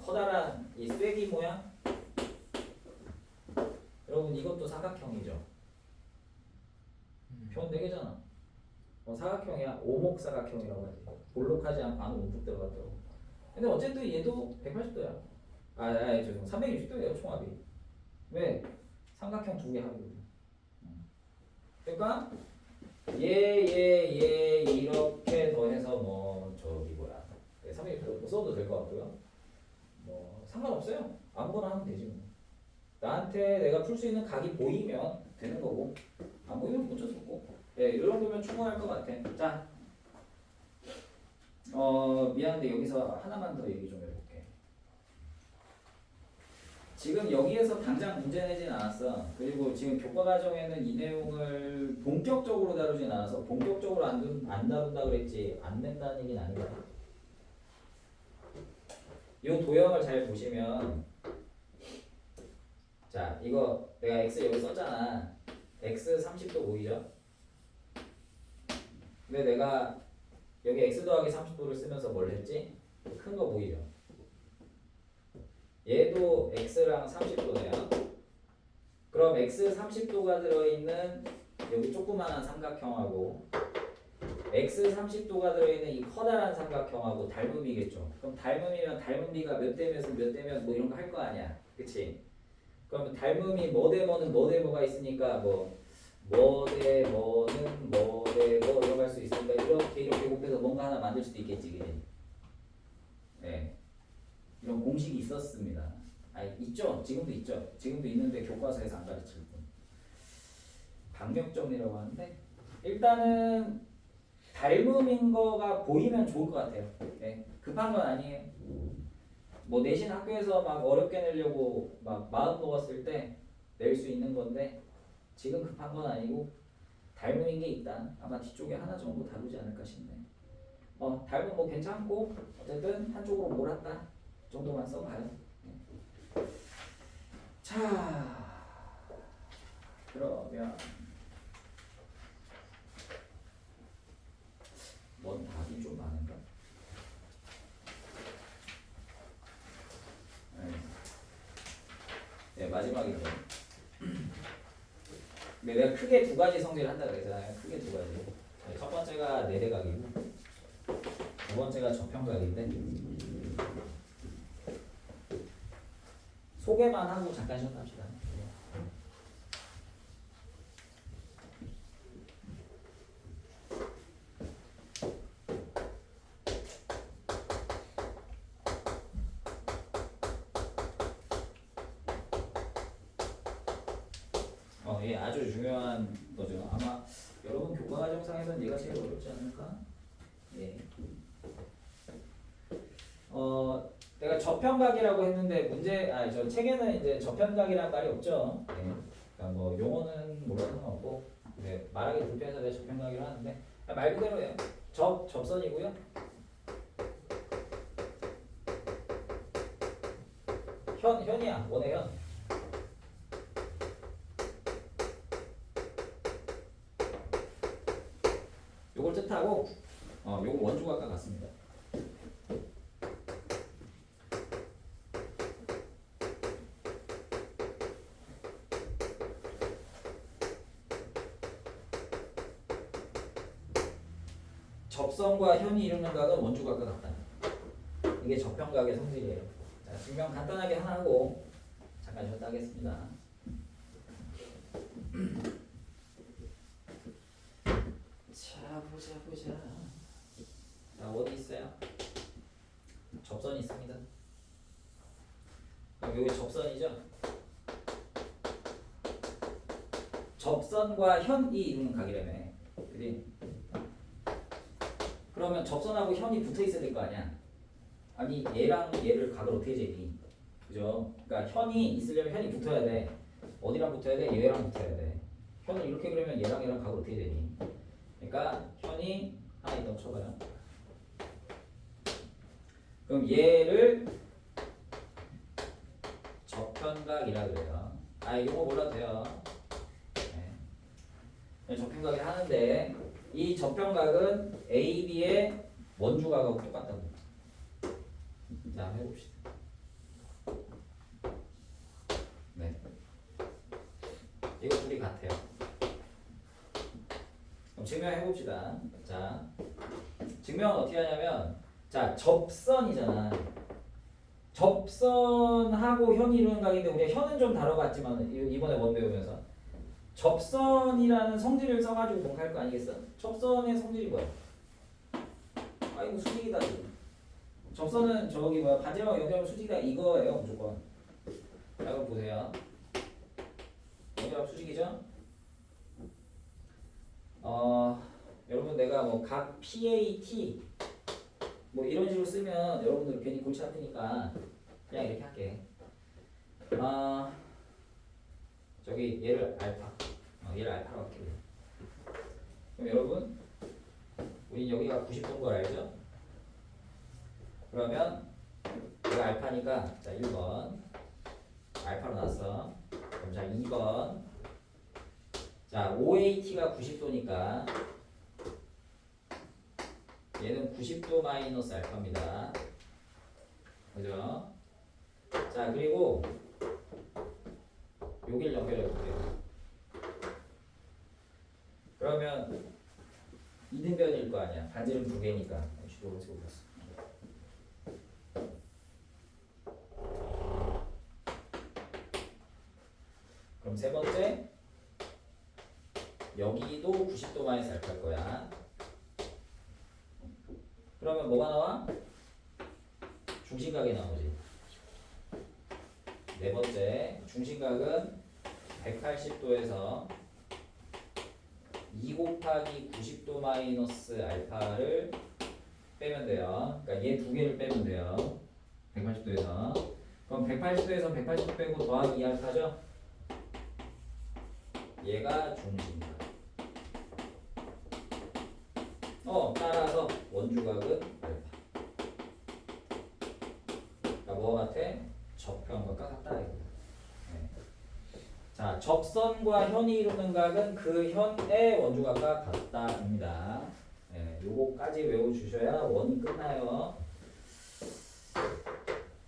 커다란 이 쐐기 모양? 여러분 이것도 사각형이죠. 편 4개잖아. 사각형이야. 오목사각형이라고 하지. 볼록하지 않고 안으로 움푹 들어갔다고. 근데 어쨌든 얘도 180도야. 죄송. 360도예요 총합이. 왜? 삼각형 2개 합이거든. 그러니까 얘 이렇게 더해서 뭐 저기 뭐야 360도 써도 될 것 같고요. 뭐 상관없어요. 아무거나 하면 되지 뭐. 나한테 내가 풀 수 있는 각이 보이면 되는 거고 안 보이면 어쩔 수 없고. 네, 이 정도면 충분할 것 같아. 자, 미안한데 여기서 하나만 더 얘기 좀 해볼게. 지금 여기에서 당장 문제 내진 않았어. 그리고 지금 교과 과정에는 이 내용을 본격적으로 다루진 않아서 본격적으로 안 다룬다 그랬지 안 낸다는 얘기는 아니다. 이 도형을 잘 보시면 자 이거 내가 x 여기 썼잖아. x 30도 보이죠? 근데 내가 여기 x 더하기 30도를 쓰면서 뭘 했지? 큰 거 보이죠? 얘도 x랑 30도네요. 그럼 x 30도가 들어있는 여기 조그마한 삼각형하고 x 30도가 들어있는 이 커다란 삼각형하고 닮음이겠죠. 그럼 닮음이면 닮음비가 몇 대면서 몇 대면 뭐 이런 거 할 거 아니야. 그치? 그러면 닮음이 뭐 대 뭐는 뭐 대 뭐가 있으니까 뭐 대 뭐는 뭐 대 뭐 이런 거 할 수 있으니까 이렇게 곱해서 뭔가 하나 만들 수도 있겠지. 그치? 네. 이런 공식이 있었습니다. 있죠. 지금도 있죠. 지금도 있는데 교과서에서 안 가르칠 뿐. 방역정리라고 하는데 일단은 닮음인 거가 보이면 좋을 것 같아요. 네. 급한 건 아니에요. 뭐 내신 학교에서 막 어렵게 내려고 막 마음 먹었을 때 낼 수 있는 건데 지금 급한 건 아니고 닮음인 게 있다. 아마 뒤쪽에 하나 정도 다루지 않을까 싶네. 닮음 뭐 괜찮고 어쨌든 한쪽으로 몰았다 정도만 써봐요. 네. 자, 그러면 뭔 답이 좀 많은가? 네, 마지막이죠. 네, 내가 크게 두 가지 성질을 한다 그랬잖아요. 크게 두 가지. 네, 첫 번째가 내대각이고 두 번째가 저평각인데 소개만 하고 잠깐 쉬었다 합시다. 예, 아주 중요한 거죠. 아마 여러분 교과 과정상에서는 얘가 제일 어렵지 않을까? 예. 내가 저평각이라고 했는데 저 책에는 이제 저평각이란 말이 없죠. 네. 그러니까 뭐 용어는 몰라도 상관없고 네, 말하기 불편해서 내가 접평가기로 하는데 말 그대로예요. 접선이고요. 현이야. 원의 현. 요걸 뜻하고 요거 원주각과 같습니다. 접선과 현이 이루는 각은 원주각과 같다. 이게 접평각의 성질이에요. 자, 증명 간단하게 하나 하고 잠깐 쉬었다 하겠습니다. 자, 보자. 자, 어디 있어요? 접선이 있습니다. 그럼 여기 접선이죠? 접선과 현이 이루는 각이라며. 그지? 그러면 접선하고 현이 붙어 있어야 될 거 아니야? 아니 얘랑 얘를 각을 어떻게 재니? 그죠? 그러니까 현이 있으려면 현이 붙어야 돼. 어디랑 붙어야 돼? 얘랑 붙어야 돼. 현을 이렇게 그리면 얘랑 각을 어떻게 재니? 그러니까 현이 하나 있다고 쳐봐요. 그럼 얘를 접편각이라 그래요. 이거 몰라도 돼요. 네. 접편각을 하는데 이 접편각은 A, B의 원주각하고 똑같다고. 자, 해봅시다. 네. 이거 둘이 같아요. 그럼 증명해봅시다. 자, 증명은 어떻게 하냐면, 자, 접선이잖아. 접선하고 현이 이루는 각인데 우리가 현은 좀 다뤄봤지만 이번에 원 배우면서 접선이라는 성질을 써가지고 뭔가 할 거 아니겠어? 접선의 성질이 뭐야? 이거 수직이다. 접선은 저기 뭐야 반지름하고 연결하면 수직이다 이거예요 무조건. 자, 그럼 보세요. 연결하면 수직이죠? 여러분 내가 뭐 각 PAT 뭐 이런 식으로 쓰면 여러분들 괜히 골치 아프니까 그냥 이렇게 할게. 저기 얘를 알파, 얘를 알파로 할게요. 그럼 여러분, 우리 여기가 90도인 걸 알죠? 그러면 여기가 알파니까 자 1번 알파로 놨어. 그럼 자 2번 자 OAT가 90도니까 얘는 90도 마이너스 알파입니다. 그죠? 자 그리고 여기를 연결해 볼게요. 그러면 이등변일 거 아니야. 반지름 두 개니까. 주도로 세워봤어. 그럼 세 번째 여기도 90도 마이너스 알파일 거야. 그러면 뭐가 나와? 중심각이 나오지. 네 번째 중심각은 180도에서 2 곱하기 90도 마이너스 알파를 빼면 돼요. 그러니까 얘 두 개를 빼면 돼요. 180도에서. 그럼 180도에서 180도 빼고 더하기 2알파죠? 얘가 중심각. 따라서 원주각은 알파. 그러니까 뭐가 같아? 접편각과 같다. 네. 자, 접선과 현이 이루는 각은 그 현의 원주각과 같다입니다. 네, 요거까지 외워주셔야 원이 끝나요.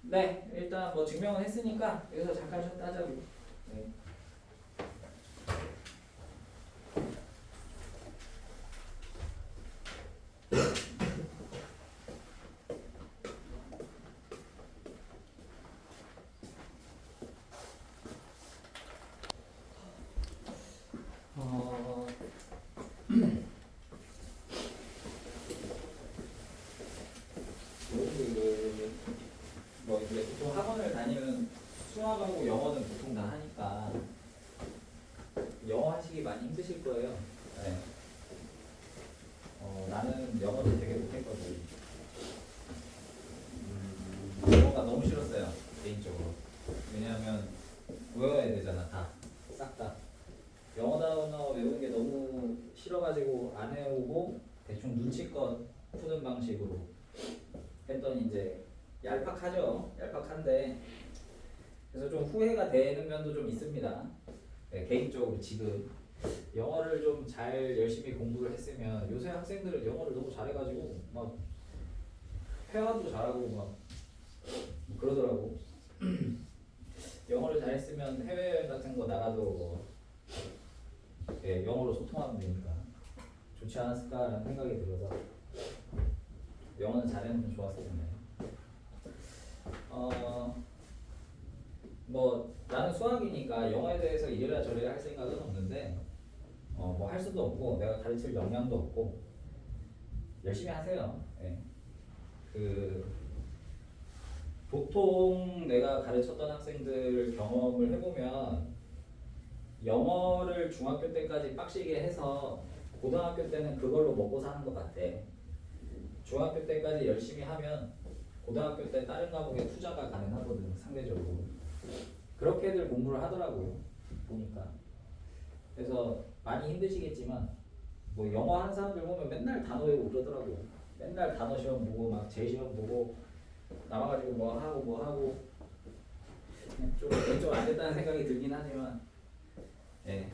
네, 일단 뭐 증명은 했으니까 여기서 잠깐 쉬었다 하자고. 네. 뭐 이제 보통 학원을 다니면 수학하고 영어는 보통 다 하니까 영어 하시기 많이 힘드실 거예요. 네. 나는 영어를 되게 못했거든. 영어가 너무 싫었어요 개인적으로. 왜냐하면 외워야 되잖아 다 싹 다. 영어 단어 외우는 게 너무 쓰는 방식으로 했더니 이제 얄팍하죠. 얄팍한데 그래서 좀 후회가 되는 면도 좀 있습니다. 네, 개인적으로 지금 영어를 좀 잘 열심히 공부를 했으면 요새 학생들은 영어를 너무 잘해가지고 막 회화도 잘하고 막 그러더라고. 영어를 잘했으면 해외여행 같은 거 나가도 뭐 예, 영어로 소통하면 되니까 좋지 않았을까라는 생각이 들어서 영어는 잘했으면 좋았을 텐데. 뭐 나는 수학이니까 영어에 대해서 이래라 저래라 할 생각은 없는데 뭐 할 수도 없고 내가 가르칠 역량도 없고 열심히 하세요. 예. 그 보통 내가 가르쳤던 학생들 경험을 해보면 영어를 중학교 때까지 빡시게 해서 고등학교 때는 그걸로 먹고 사는 것 같아. 중학교 때까지 열심히 하면 고등학교 때 다른 과목에 투자가 가능하거든, 상대적으로. 그렇게들 공부를 하더라고요, 보니까. 그래서 많이 힘드시겠지만 뭐 영어 하는 사람들 보면 맨날 단어 외우고 그러더라고. 맨날 단어 시험 보고 막 제시험 보고 남아가지고 뭐 하고 좀 안 됐다는 생각이 들긴 하지만 예,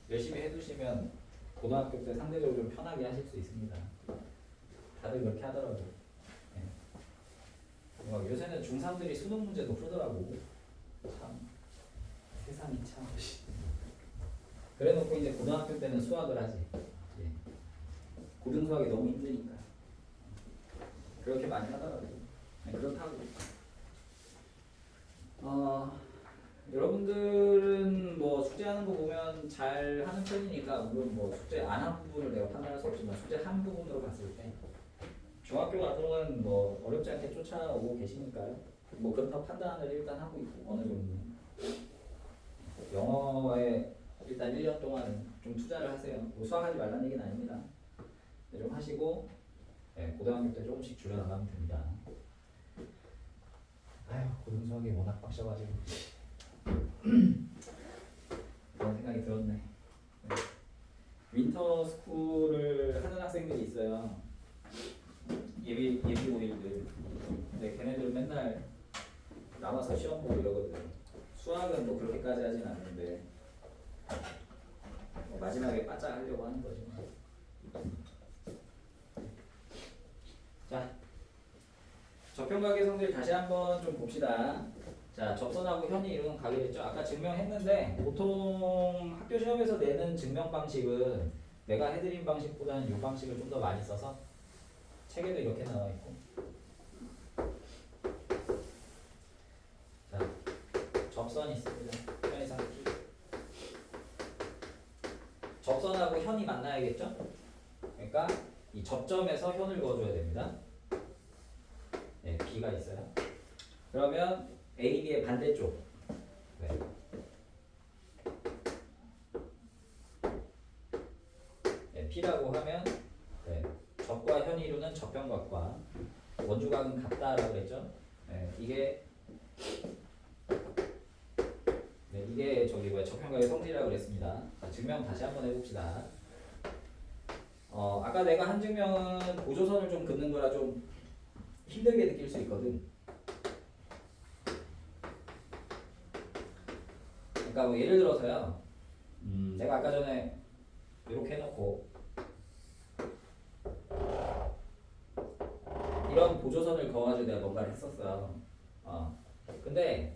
열심히 해두시면 고등학교 때 상대적으로 좀 편하게 하실 수 있습니다. 다들 그렇게 하더라고. 예. 막 요새는 중3들이 수능 문제도 풀더라고. 참 세상이 참. 그래놓고 이제 고등학교 때는 수학을 하지. 예. 고등수학이 너무 힘드니까 그렇게 많이 하더라고. 네, 그렇다고. 여러분들은 뭐 숙제하는 거 보면 잘 하는 편이니까 물론 뭐 숙제 안 한 부분을 내가 판단할 수 없지만 숙제 한 부분으로 봤을 때 중학교 같은 경우는 뭐 어렵지 않게 쫓아오고 계시니까요. 뭐 그렇다고 판단을 일단 하고 있고 어느 정도 영어에 일단 1년 동안은 좀 투자를 하세요. 뭐 수학하지 말라는 얘기는 아닙니다. 네, 좀 하시고 네, 고등학교 때 조금씩 줄여나가면 됩니다. 아휴 고등수학이 워낙 빡셔가지고 그런 생각이 들었네. 네. 윈터 스쿨을 하는 학생들이 있어요. 예비 모의들. 근데 걔네들은 맨날 남아서 시험 보고 이러거든요. 수학은 뭐 그렇게까지 하진 않는데 뭐 마지막에 바짝 하려고 하는 거죠. 자, 접편각의 성질 다시 한번 좀 봅시다. 자, 접선하고 현이 이루는 각이랬죠. 아까 증명했는데 보통 학교 시험에서 내는 증명 방식은 내가 해드린 방식보다는 이 방식을 좀 더 많이 써서 책에도 이렇게 나와 있고. 자, 접선이 있습니다. 현이상기. 접선하고 현이 만나야겠죠? 그러니까 이 접점에서 현을 그어줘야 됩니다. 네, B가 있어요. 그러면 A, B의 반대쪽. 네. 네, P라고 하면 네, 접과 현이 이루는 접변각과 원주각은 같다라고 그랬죠. 네, 이게 저기 뭐야 접편각의 성질이라고 그랬습니다. 자, 증명 다시 한번 해봅시다. 아까 내가 한 증명은 보조선을 좀 긋는 거라 좀 힘들게 느낄 수 있거든. 그러니까 뭐 예를 들어서요. 내가 아까 전에 이렇게 해놓고 이런 보조선을 그어가지고 내가 뭔가를 했었어요. 근데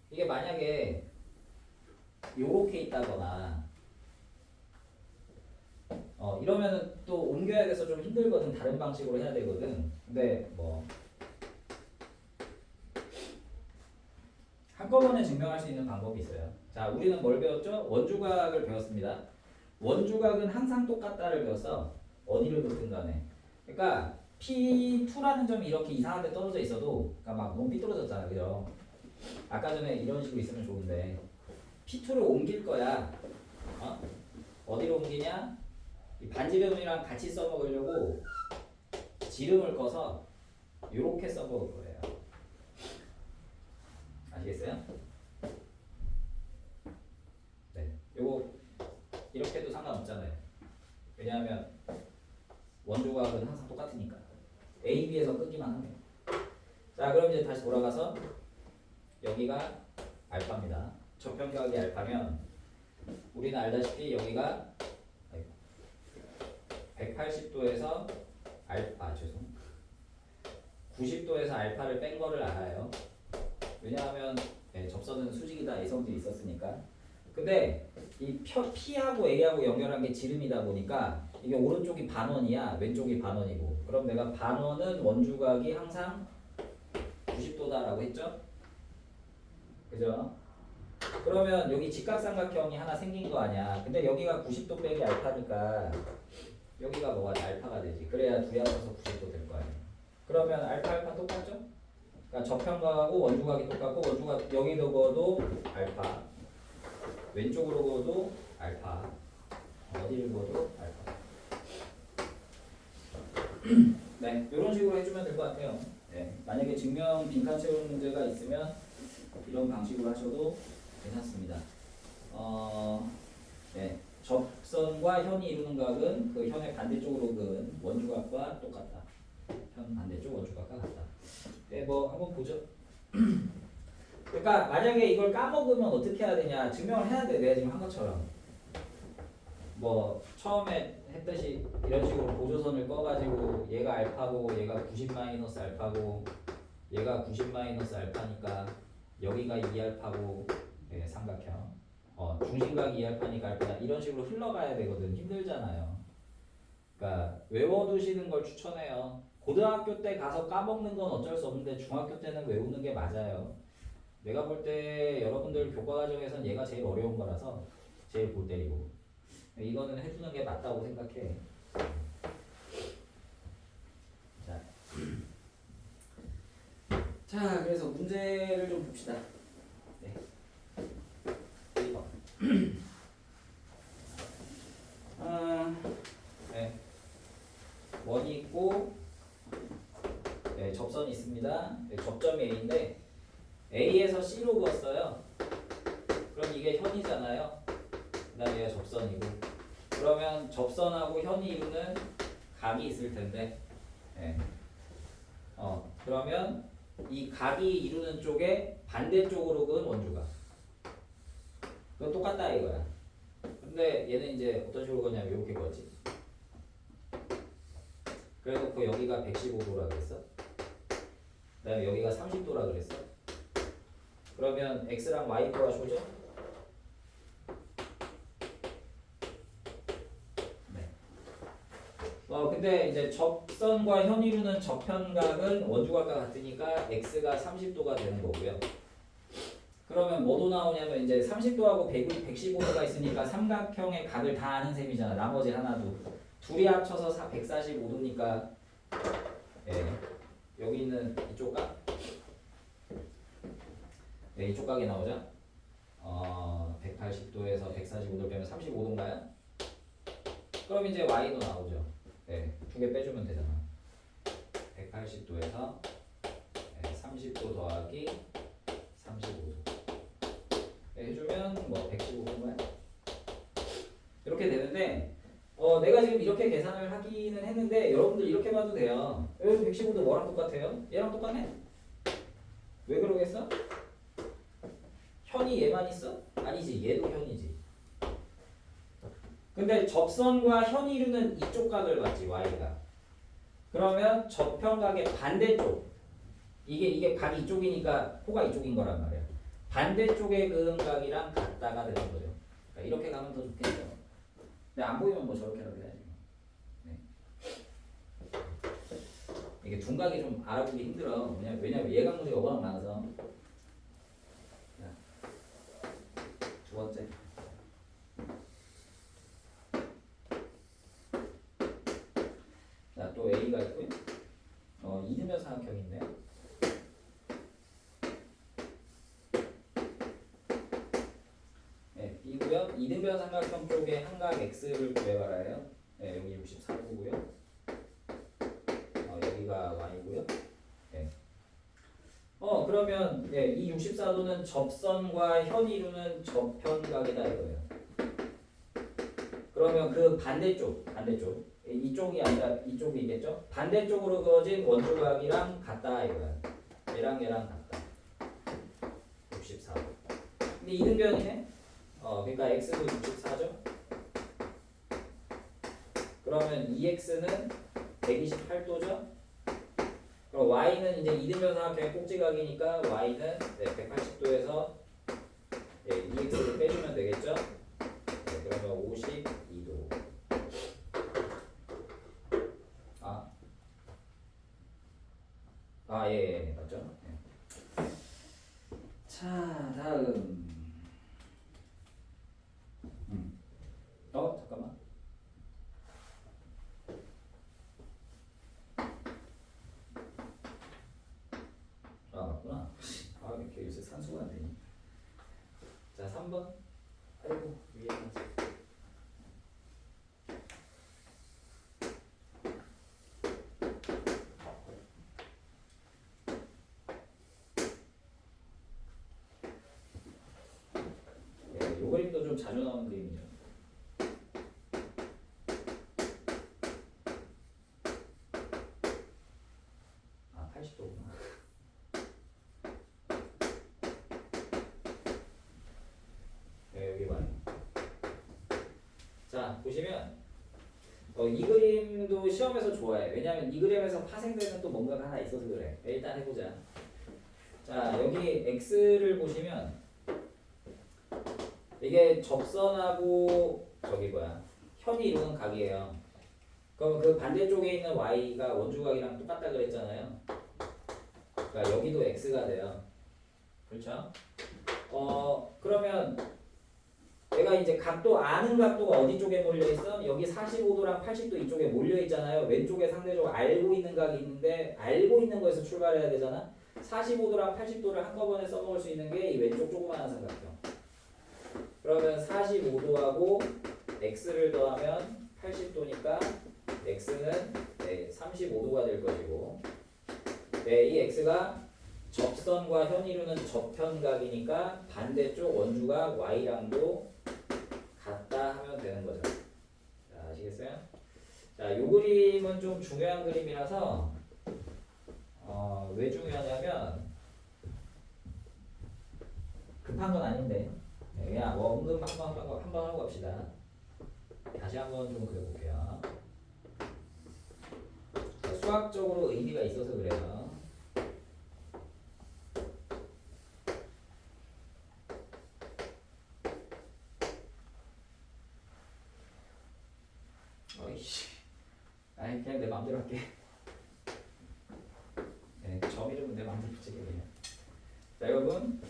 이게 만약에 요렇게 있다거나 이러면은 또 옮겨야 돼서 좀 힘들거든. 다른 방식으로 해야 되거든. 근데 뭐 한꺼번에 증명할 수 있는 방법이 있어요. 자, 우리는 뭘 배웠죠? 원주각을 배웠습니다. 원주각은 항상 똑같다를 배웠어. 어디를 놓든 간에. 그러니까 P2라는 점이 이렇게 이상한 데 떨어져 있어도 그러니까 막 너무 삐뚤어졌잖아. 그죠? 아까 전에 이런 식으로 있으면 좋은데 P2를 옮길 거야. 어디로 옮기냐? 이 반지름이랑 같이 써먹으려고 지름을 꺼서 이렇게 써먹을 거예요. 아시겠어요? 네, 요거 이렇게 해도 상관없잖아요. 왜냐하면 원주각은 항상 똑같으니까. A, B에서 끄기만 하면. 자, 그럼 이제 다시 돌아가서 여기가 알파입니다. 저평각이 알파면 우리는 알다시피 여기가 180도에서 죄송. 90도에서 알파를 뺀 거를 알아요. 왜냐하면 접선은 수직이다 이성질이 있었으니까. 근데 이 P하고 A하고 연결한 게 지름이다 보니까 이게 오른쪽이 반원이야, 왼쪽이 반원이고. 그럼 내가 반원은 원주각이 항상 90도다라고 했죠? 그죠? 그러면 여기 직각삼각형이 하나 생긴 거 아니야. 근데 여기가 90도 빼기 알파니까 여기가 뭐가 알파가 되지. 그래야 둘이 합쳐서 90도 될 거 아니야. 그러면 알파 똑같죠? 그러니까 저평각하고 원주각이 똑같고 원주각 여기 두고도 알파, 왼쪽으로 그어도 알파, 어디를 그어도 알파. 네, 이런 식으로 해주면 될 것 같아요. 네, 만약에 증명 빈칸 채우는 문제가 있으면 이런 방식으로 하셔도 괜찮습니다. 네, 접선과 현이 이루는 각은 그 현의 반대쪽으로 그은 원주각과 똑같다. 현 반대쪽 원주각과 같다. 네, 뭐 한번 보죠. 그러니까 만약에 이걸 까먹으면 어떻게 해야 되냐? 증명을 해야 돼. 내가 지금 한 것처럼. 뭐 처음에 했듯이 이런 식으로 보조선을 꺼가지고 얘가 알파고 얘가 90 마이너스 알파고 얘가 90 마이너스 알파니까 여기가 2알파고 삼각형 중심각이 2알파니까 알파다 이런 식으로 흘러가야 되거든. 힘들잖아요. 그러니까 외워두시는 걸 추천해요. 고등학교 때 가서 까먹는 건 어쩔 수 없는데 중학교 때는 외우는 게 맞아요. 내가 볼 때 여러분들 교과 과정에선 얘가 제일 어려운 거라서 제일 골 때리고 이거는 해주는 게 맞다고 생각해. 자, 그래서 문제를 좀 봅시다. 네. 1번. 네. 원이 있고 네, 접선이 있습니다. 네, 접점이 A인데 A에서 C로 그었어요. 그럼 이게 현이잖아요. 그 다음에 얘가 접선이고 그러면 접선하고 현이 이루는 각이 있을 텐데 네. 그러면 이 각이 이루는 쪽에 반대쪽으로 그은 원주각 그건 똑같다 이거야. 근데 얘는 이제 어떤 식으로 그냐면 이렇게 그었지. 그래놓고 여기가 115도라 그랬어. 그 다음에 여기가 30도라 그랬어. 그러면 x랑 y 구하셔죠. 네. 근데 이제 접선과 현 이루는 저편각은 원주각과 같으니까 x가 30도가 되는 거고요. 그러면 뭐도 나오냐면 이제 30도하고 115도가 있으니까 삼각형의 각을 다 아는 셈이잖아. 나머지 하나도. 둘이 합쳐서 145도니까 여기 있는 이쪽 각? 네, 이쪽 각이 나오죠? 180도에서 145도를 빼면 35도인가요? 그럼 이제 y도 나오죠. 네, 두 개 빼주면 되잖아. 180도에서 30도 더하기 35도 해주면 뭐 115도인가요? 이렇게 되는데 내가 지금 이렇게 계산을 하기는 했는데 여러분들 이렇게 봐도 돼요. 115도 뭐랑 똑같아요? 얘랑 똑같네? 왜 그러겠어? 현이 얘만 있어? 아니지, 얘도 현이지. 근데 접선과 현이 이루는 이쪽 각을 봤지, y가. 그러면 저편각의 반대쪽 이게 각이 이쪽이니까 호가 이쪽인 거란 말이야. 반대쪽의 그은 각이랑 같다가 되는 거죠. 그러니까 이렇게 가면 더 좋겠죠. 근데 안 보이면 뭐 저렇게라도 해야지. 네. 이게 둔각이 좀 알아보기 힘들어. 왜냐면 예각 문제가 워낙 많아서. 자, 두 번째. 자, 또 A가 있고요. 이등변 삼각형이 있네요. 네, B고요. 이등변 삼각형 쪽에 한각 X를 구해봐라요. 네, 여기 64도고요. 여기가 Y고요. 네. 그러면 이 64도는 접선과 현이 이루는 저편각이다 이거예요. 그러면 그 반대쪽 이쪽이 아니라 이쪽이겠죠? 반대쪽으로 그어진 원주각이랑 같다 이거야. 얘랑 같다. 64. 근데 이등변이네? 그러니까 x도 64죠? 그러면 2x는 128도죠? 그럼 y는 이제 이등변 삼각형의 꼭지각이니까 y는 180도에서 2x를 빼주면 되겠죠? 그러면 52도. 예, 맞죠? 예. 자, 다음. 잠깐만. 맞구나. 이렇게 요새 산수가 안 되니. 자, 3번. 아이고, 위에 맞지. 요 그림도 좀 자주 나오는 그림이죠. 아, 80도구나. 여기 봐요. 자, 보시면 이 그림도 시험에서 좋아해. 왜냐하면 이 그림에서 파생되는 또 뭔가가 하나 있어서 그래. 일단 해보자. 자, 여기 x를 보시면 이게 접선하고 현이 이루는 각이에요. 그럼 그 반대쪽에 있는 y가 원주각이랑 똑같다 그랬잖아요. 그러니까 여기도 x가 돼요. 그렇죠? 그러면 내가 이제 각도 아는 각도가 어디 쪽에 몰려 있어? 여기 45도랑 80도 이쪽에 몰려 있잖아요. 왼쪽에 상대적으로 알고 있는 각이 있는데 알고 있는 거에서 출발해야 되잖아. 45도랑 80도를 한꺼번에 써먹을 수 있는 게 이 왼쪽 조그마한 삼각형. 그러면 45도하고 x를 더하면 80도니까 x는 35도가 될 것이고, 이 x가 접선과 현 이루는 접현각이니까 반대쪽 원주각 y랑도 같다 하면 되는 거죠. 자, 아시겠어요? 자, 요 그림은 좀 중요한 그림이라서 왜 중요하냐면 급한 건 아닌데 그냥 은근 한번 하고 갑시다. 다시 한번 좀 그려볼게요. 자, 수학적으로 의미가 있어서 그래요. 그냥 내 맘대로 할게. 점 이름은 내 맘대로 붙이게 그냥. 자, 여러분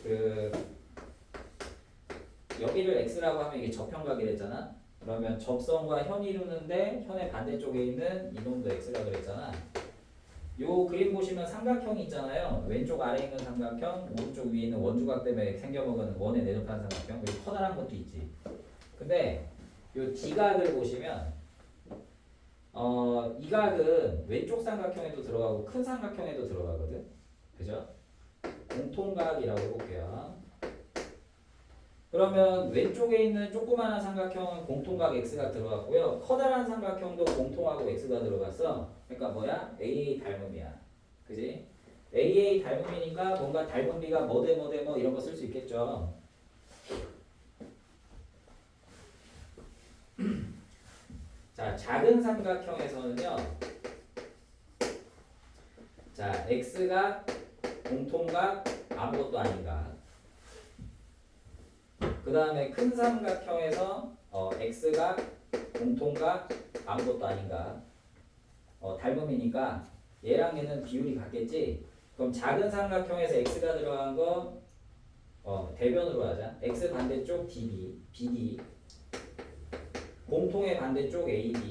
여기를 x라고 하면 이게 접현각이랬잖아. 그러면 접선과 현이 이루는데 현의 반대쪽에 있는 이놈도 x라 그랬잖아. 요 그림 보시면 삼각형이 있잖아요. 왼쪽 아래에 있는 삼각형, 오른쪽 위에 있는 원주각 때문에 생겨먹은 원에 내접한 삼각형, 그리고 커다란 것도 있지. 근데 요 D각을 보시면 이 각은 왼쪽 삼각형에도 들어가고 큰 삼각형에도 들어가거든. 그죠? 공통각이라고 해볼게요. 그러면 왼쪽에 있는 조그마한 삼각형은 공통각 x가 들어갔고요. 커다란 삼각형도 공통하고 x가 들어갔어. 그러니까 뭐야? AA 닮음이야. 그지? AA 닮음이니까 뭔가 닮은 비가 뭐 이런 거 쓸 수 있겠죠. 자, 작은 삼각형에서는요. 자, x가 공통각 아무것도 아닌가. 그 다음에 큰 삼각형에서 x가 공통각 아무것도 아닌가. 닮음이니까 얘랑 얘는 비율이 같겠지. 그럼 작은 삼각형에서 x가 들어간 거 대변으로 하자. x 반대쪽 db, bd. 공통의 반대쪽 AD,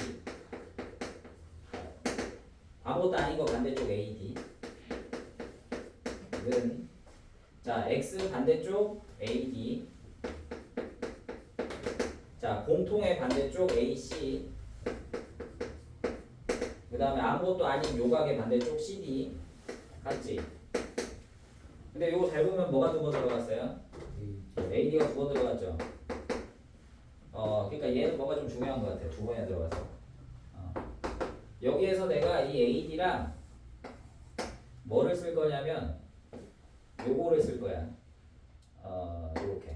아무것도 아닌 거 반대쪽 AD 는, 자, X 반대쪽 AD, 자, 공통의 반대쪽 AC, 그 다음에 아무것도 아닌 요각의 반대쪽 CD 같지? 근데 요거 잘 보면 뭐가 두 번 들어갔어요? AD가 두 번 들어갔죠? 그러니까 얘는 뭐가 좀 중요한 것 같아. 두 번이나 들어가서. 여기에서 내가 이 AD랑 뭐를 쓸 거냐면 요거를 쓸 거야. 요렇게.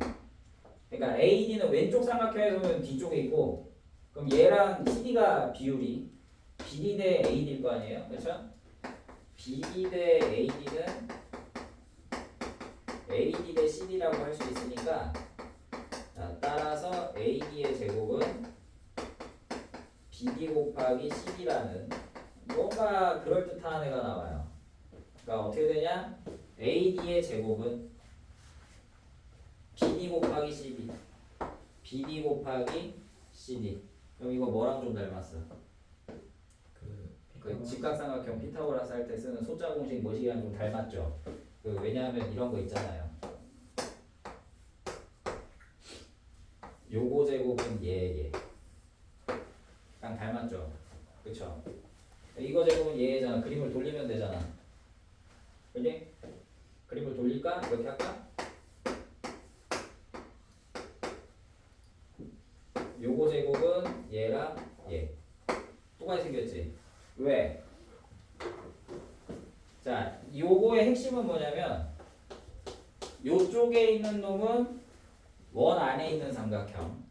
그러니까 AD는 왼쪽 삼각형에서는 뒤쪽에 있고, 그럼 얘랑 CD가 비율이 BD 대 AD일 거 아니에요? 그렇죠? BD 대 AD는 AD 대 CD라고 할 수 있으니까, 자, 따라서 AD의 제곱은 BD 곱하기 CD라는 뭔가 그럴듯한 애가 나와요. 그러니까 어떻게 되냐? AD의 제곱은 BD 곱하기 CD, BD 곱하기 CD. 그럼 이거 뭐랑 좀 닮았어? 그 직각삼각형 피타고라스 할 때 쓰는 소자 공식 뭐시기랑 좀 닮았죠? 왜냐하면 이런 거 있잖아요. 요거 제곱은 얘. 랑 닮았죠? 그쵸? 이거 제곱은 얘잖아. 그림을 돌리면 되잖아. 그지? 그림을 돌릴까? 이렇게 할까? 요거 제곱은 얘랑 얘. 똑같이 생겼지? 왜? 자, 요거의 핵심은 뭐냐면 요쪽에 있는 놈은 원 안에 있는 삼각형,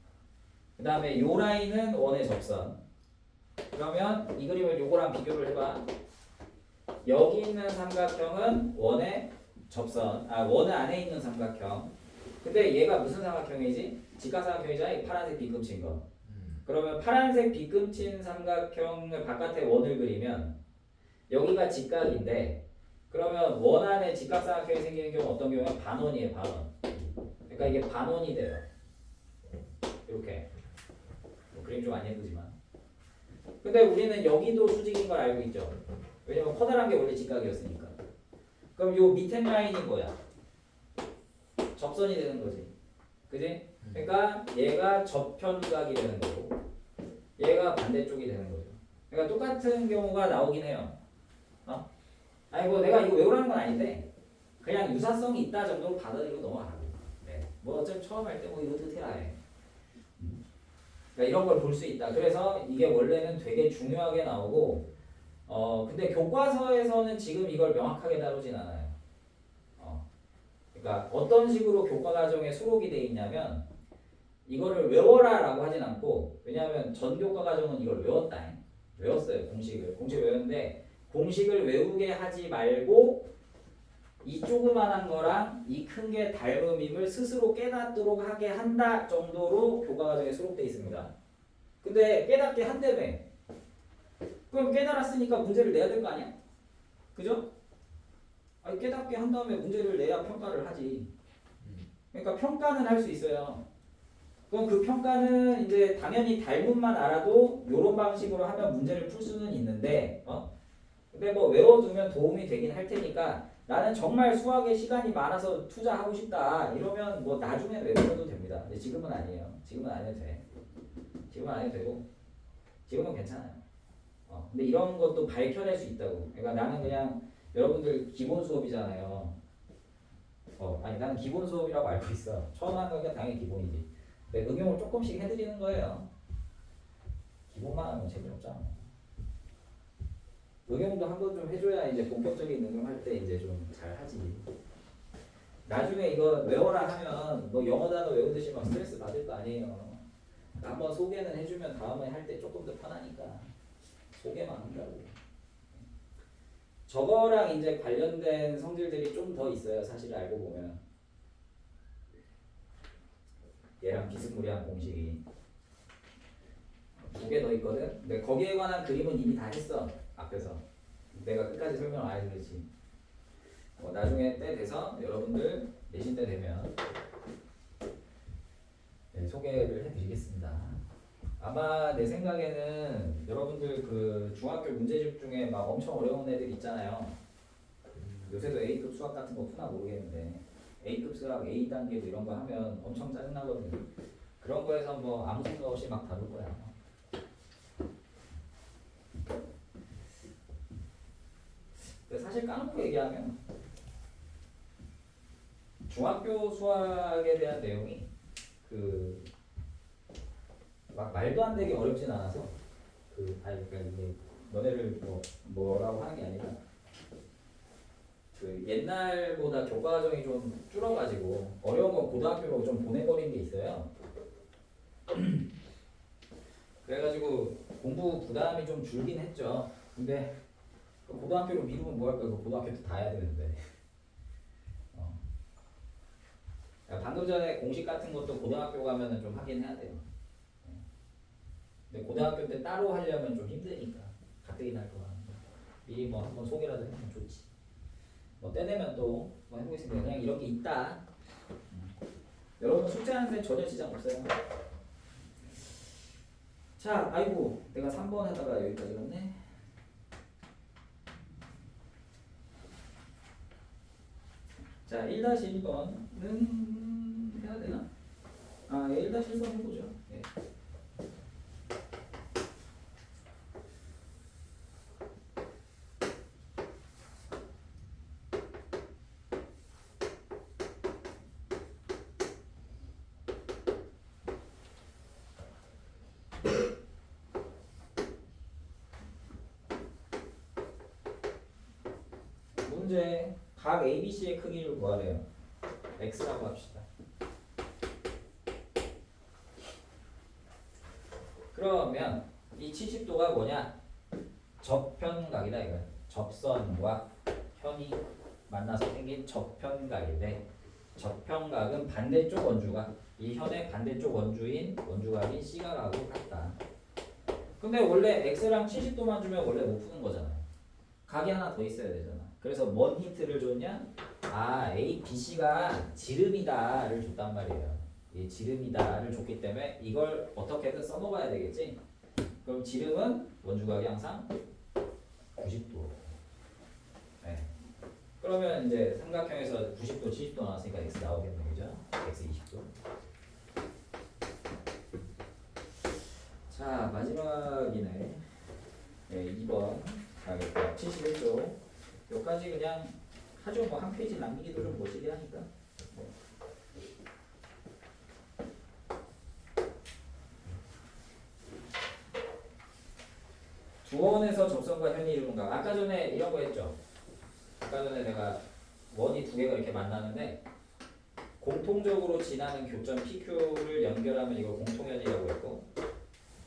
그 다음에 요 라인은 원의 접선. 그러면 이 그림을 요거랑 비교를 해봐. 여기 있는 삼각형은 원의 접선, 원 안에 있는 삼각형. 근데 얘가 무슨 삼각형이지? 직각삼각형이잖아. 이 파란색 빗금친 거. 그러면 파란색 빗금친 삼각형을 바깥에 원을 그리면 여기가 직각인데, 그러면 원 안에 직각삼각형이 생기는 경우 어떤 경우는 반원이에요. 반원. 그러니까 이게 반원이 돼요. 이렇게. 그림 좀 안 예쁘지만. 근데 우리는 여기도 수직인 걸 알고 있죠. 왜냐면 커다란 게 원래 직각이었으니까. 그럼 요 밑에 라인이 뭐야? 접선이 되는 거지. 그지? 그러니까 얘가 저편각이 되는 거고 얘가 반대쪽이 되는 거죠. 그러니까 똑같은 경우가 나오긴 해요. 아니 뭐 내가 이거 외우라는 건 아닌데 그냥 유사성이 있다 정도로 받아들이고 넘어가라고. 네. 뭐 어차피 처음 할 때 뭐 이거 어떻게 해. 그러니까 이런 걸 볼 수 있다. 그래서 이게 원래는 되게 중요하게 나오고, 근데 교과서에서는 지금 이걸 명확하게 다루진 않아요. 그러니까 어떤 식으로 교과 과정에 수록이 돼 있냐면 이거를 외워라라고 하진 않고, 왜냐하면 전 교과 과정은 이걸 외웠다. 외웠어요. 공식 외웠는데 공식을 외우게 하지 말고 이 조그만한 거랑 이 큰 게 닮음임을 스스로 깨닫도록 하게 한다 정도로 교과 과정에 수록돼 있습니다. 근데 깨닫게 한다며. 그럼 깨달았으니까 문제를 내야 될 거 아니야? 그죠? 아니, 깨닫게 한 다음에 문제를 내야 평가를 하지. 그러니까 평가는 할 수 있어요. 그럼 그 평가는 이제 당연히 닮음만 알아도 이런 방식으로 하면 문제를 풀 수는 있는데, 근데 뭐 외워두면 도움이 되긴 할 테니까 나는 정말 수학에 시간이 많아서 투자하고 싶다 이러면 뭐 나중에 외워도 됩니다. 근데 지금은 아니에요. 지금은 안 해도 돼. 지금은 안 해도 되고 지금은 괜찮아요. 근데 이런 것도 밝혀낼 수 있다고. 그러니까 나는 그냥 여러분들 기본 수업이잖아요. 아니 나는 기본 수업이라고 알고 있어. 처음 하는 거니까 당연히 기본이지. 근데 응용을 조금씩 해드리는 거예요. 기본만 하면 재미없잖아. 응용도 한 번 좀 해줘야 이제 본격적인 응용할 때 이제 좀 잘하지. 나중에 이거 외워라 하면 뭐 영어 단어 외우듯이 막 스트레스 받을 거 아니에요. 한번 소개는 해주면 다음에 할 때 조금 더 편하니까 소개만 한다고. 저거랑 이제 관련된 성질들이 좀 더 있어요. 사실 알고 보면 얘랑 비스무리한 공식이 두 개 더 있거든. 근데 거기에 관한 그림은 이미 다 했어. 앞에서 내가 끝까지 설명 안 해드리지. 나중에 때 돼서 여러분들 내신 때 되면 소개를 해드리겠습니다. 아마 내 생각에는 여러분들 그 중학교 문제집 중에 막 엄청 어려운 애들 있잖아요. 요새도 A급 수학 같은 거 푸나 모르겠는데 A급 수학 A단계도 이런 거 하면 엄청 짜증나거든요. 그런 거에서 뭐 아무 생각 없이 막 다룰 거야. 근데 사실 까놓고 얘기하면 중학교 수학에 대한 내용이 막 말도 안 되게 어렵진 않아서 그러니까 이게 너네를 뭐라고 하는 게 아니라 그 옛날보다 교과 과정이 좀 줄어가지고 어려운 건 고등학교로 좀 보내버린 게 있어요. 그래가지고 공부 부담이 좀 줄긴 했죠. 근데 그 고등학교로 미루면 뭐 할까? 그 고등학교 때 다 해야 되는데. 방금 전에 공식 같은 것도 고등학교 가면은 좀 하긴 해야 돼요. 근데 고등학교 때 따로 하려면 좀 힘드니까 가뜩이 날 거야. 미리 뭐 한번 소개라도 해보면 좋지. 뭐 때되면 또 뭐 해보겠습니다. 그냥 이런 게 있다. 여러분 숙제하는데 전혀 지장 없어요. 자, 아이고 내가 3번 하다가 여기까지 갔네. 자, 1-1번은 해야 되나? 아, 1-1번 해보죠. 예. 문제 각 ABC의 크기를 구하래요. X라고 합시다. 그러면 이 70도가 뭐냐? 접편각이다 이거야. 접선과 현이 만나서 생긴 접편각인데 접편각은 반대쪽 원주각, 이 현의 반대쪽 원주각인 C각하고 같다. 근데 원래 X랑 70도만 주면 원래 못 푸는 거잖아요. 각이 하나 더 있어야 되잖아. 그래서 뭔 힌트를 줬냐? 아, A, B, C가 지름이다를 줬단 말이에요. 이 지름이다를 줬기 때문에 이걸 어떻게든 써먹어야 되겠지? 그럼 지름은 원주각이 항상 90도. 네. 그러면 이제 삼각형에서 90도, 70도 나왔으니까 X 나오겠네, 그죠? X 20도. 자, 마지막이네. 네, 2번 가겠다. 71조. 여기까지 그냥 하죠. 뭐 한 페이지 남기기도 좀 멋지게 하니까. 네. 두원에서 접선과 현이 이루는가. 아까 전에 이런 거 했죠. 아까 전에 내가 원이 두 개가 이렇게 만나는데 공통적으로 지나는 교점 PQ를 연결하면 이걸 공통현이라고 했고,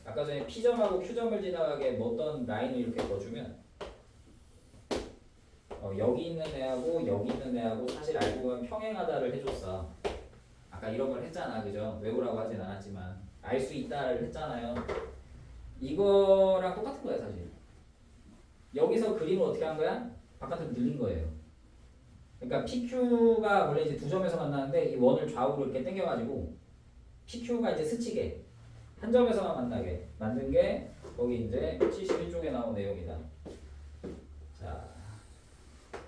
아까 전에 P점하고 Q점을 지나가게 뭐 어떤 라인을 이렇게 넣어주면 여기 있는 애하고 여기 있는 애하고 사실 알고 보면 평행하다를 해줬어. 아까 이런 걸 했잖아, 그죠? 외우라고 하진 않았지만 알 수 있다를 했잖아요. 이거랑 똑같은 거야 사실. 여기서 그림을 어떻게 한 거야? 바깥으로 늘린 거예요. 그러니까 PQ가 원래 이제 두 점에서 만나는데 이 원을 좌우로 이렇게 당겨가지고 PQ가 이제 스치게 한 점에서만 만나게 만든 게 거기 이제 71쪽에 나온 내용이다. 자,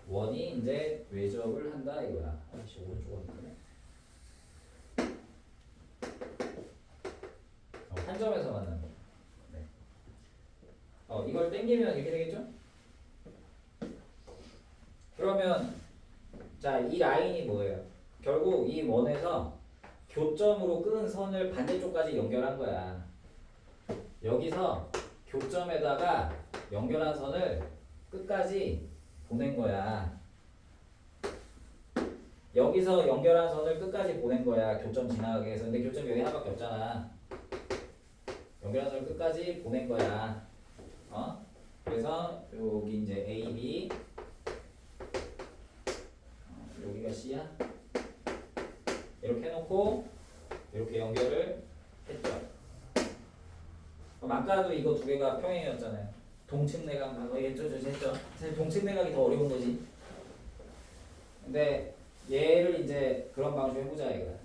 원이 이제 외접을 한다 이거야. 아씨 오른쪽 원이 크네. 한 점에서 만나는 거. 네. 이걸 당기면 이렇게 되겠죠? 그러면 자, 이 라인이 뭐예요? 결국 이 원에서 교점으로 끄은 선을 반대쪽까지 연결한 거야. 여기서 교점에다가 연결한 선을 끝까지 보낸 거야. 여기서 연결한 선을 끝까지 보낸 거야. 교점 지나가게 해서. 근데 교점이 여기 하나밖에 없잖아. 연결한 선을 끝까지 보낸 거야. 그래서 여기 이제 A, B, 여기가 C야. 이렇게 해놓고 이렇게 연결을 했죠. 그럼 아까도 이거 두 개가 평행이었잖아요. 동측내각 했죠. 사실 동측내각이 더 어려운 거지. 근데 얘를 이제 그런 방식으로 해보자 이거야.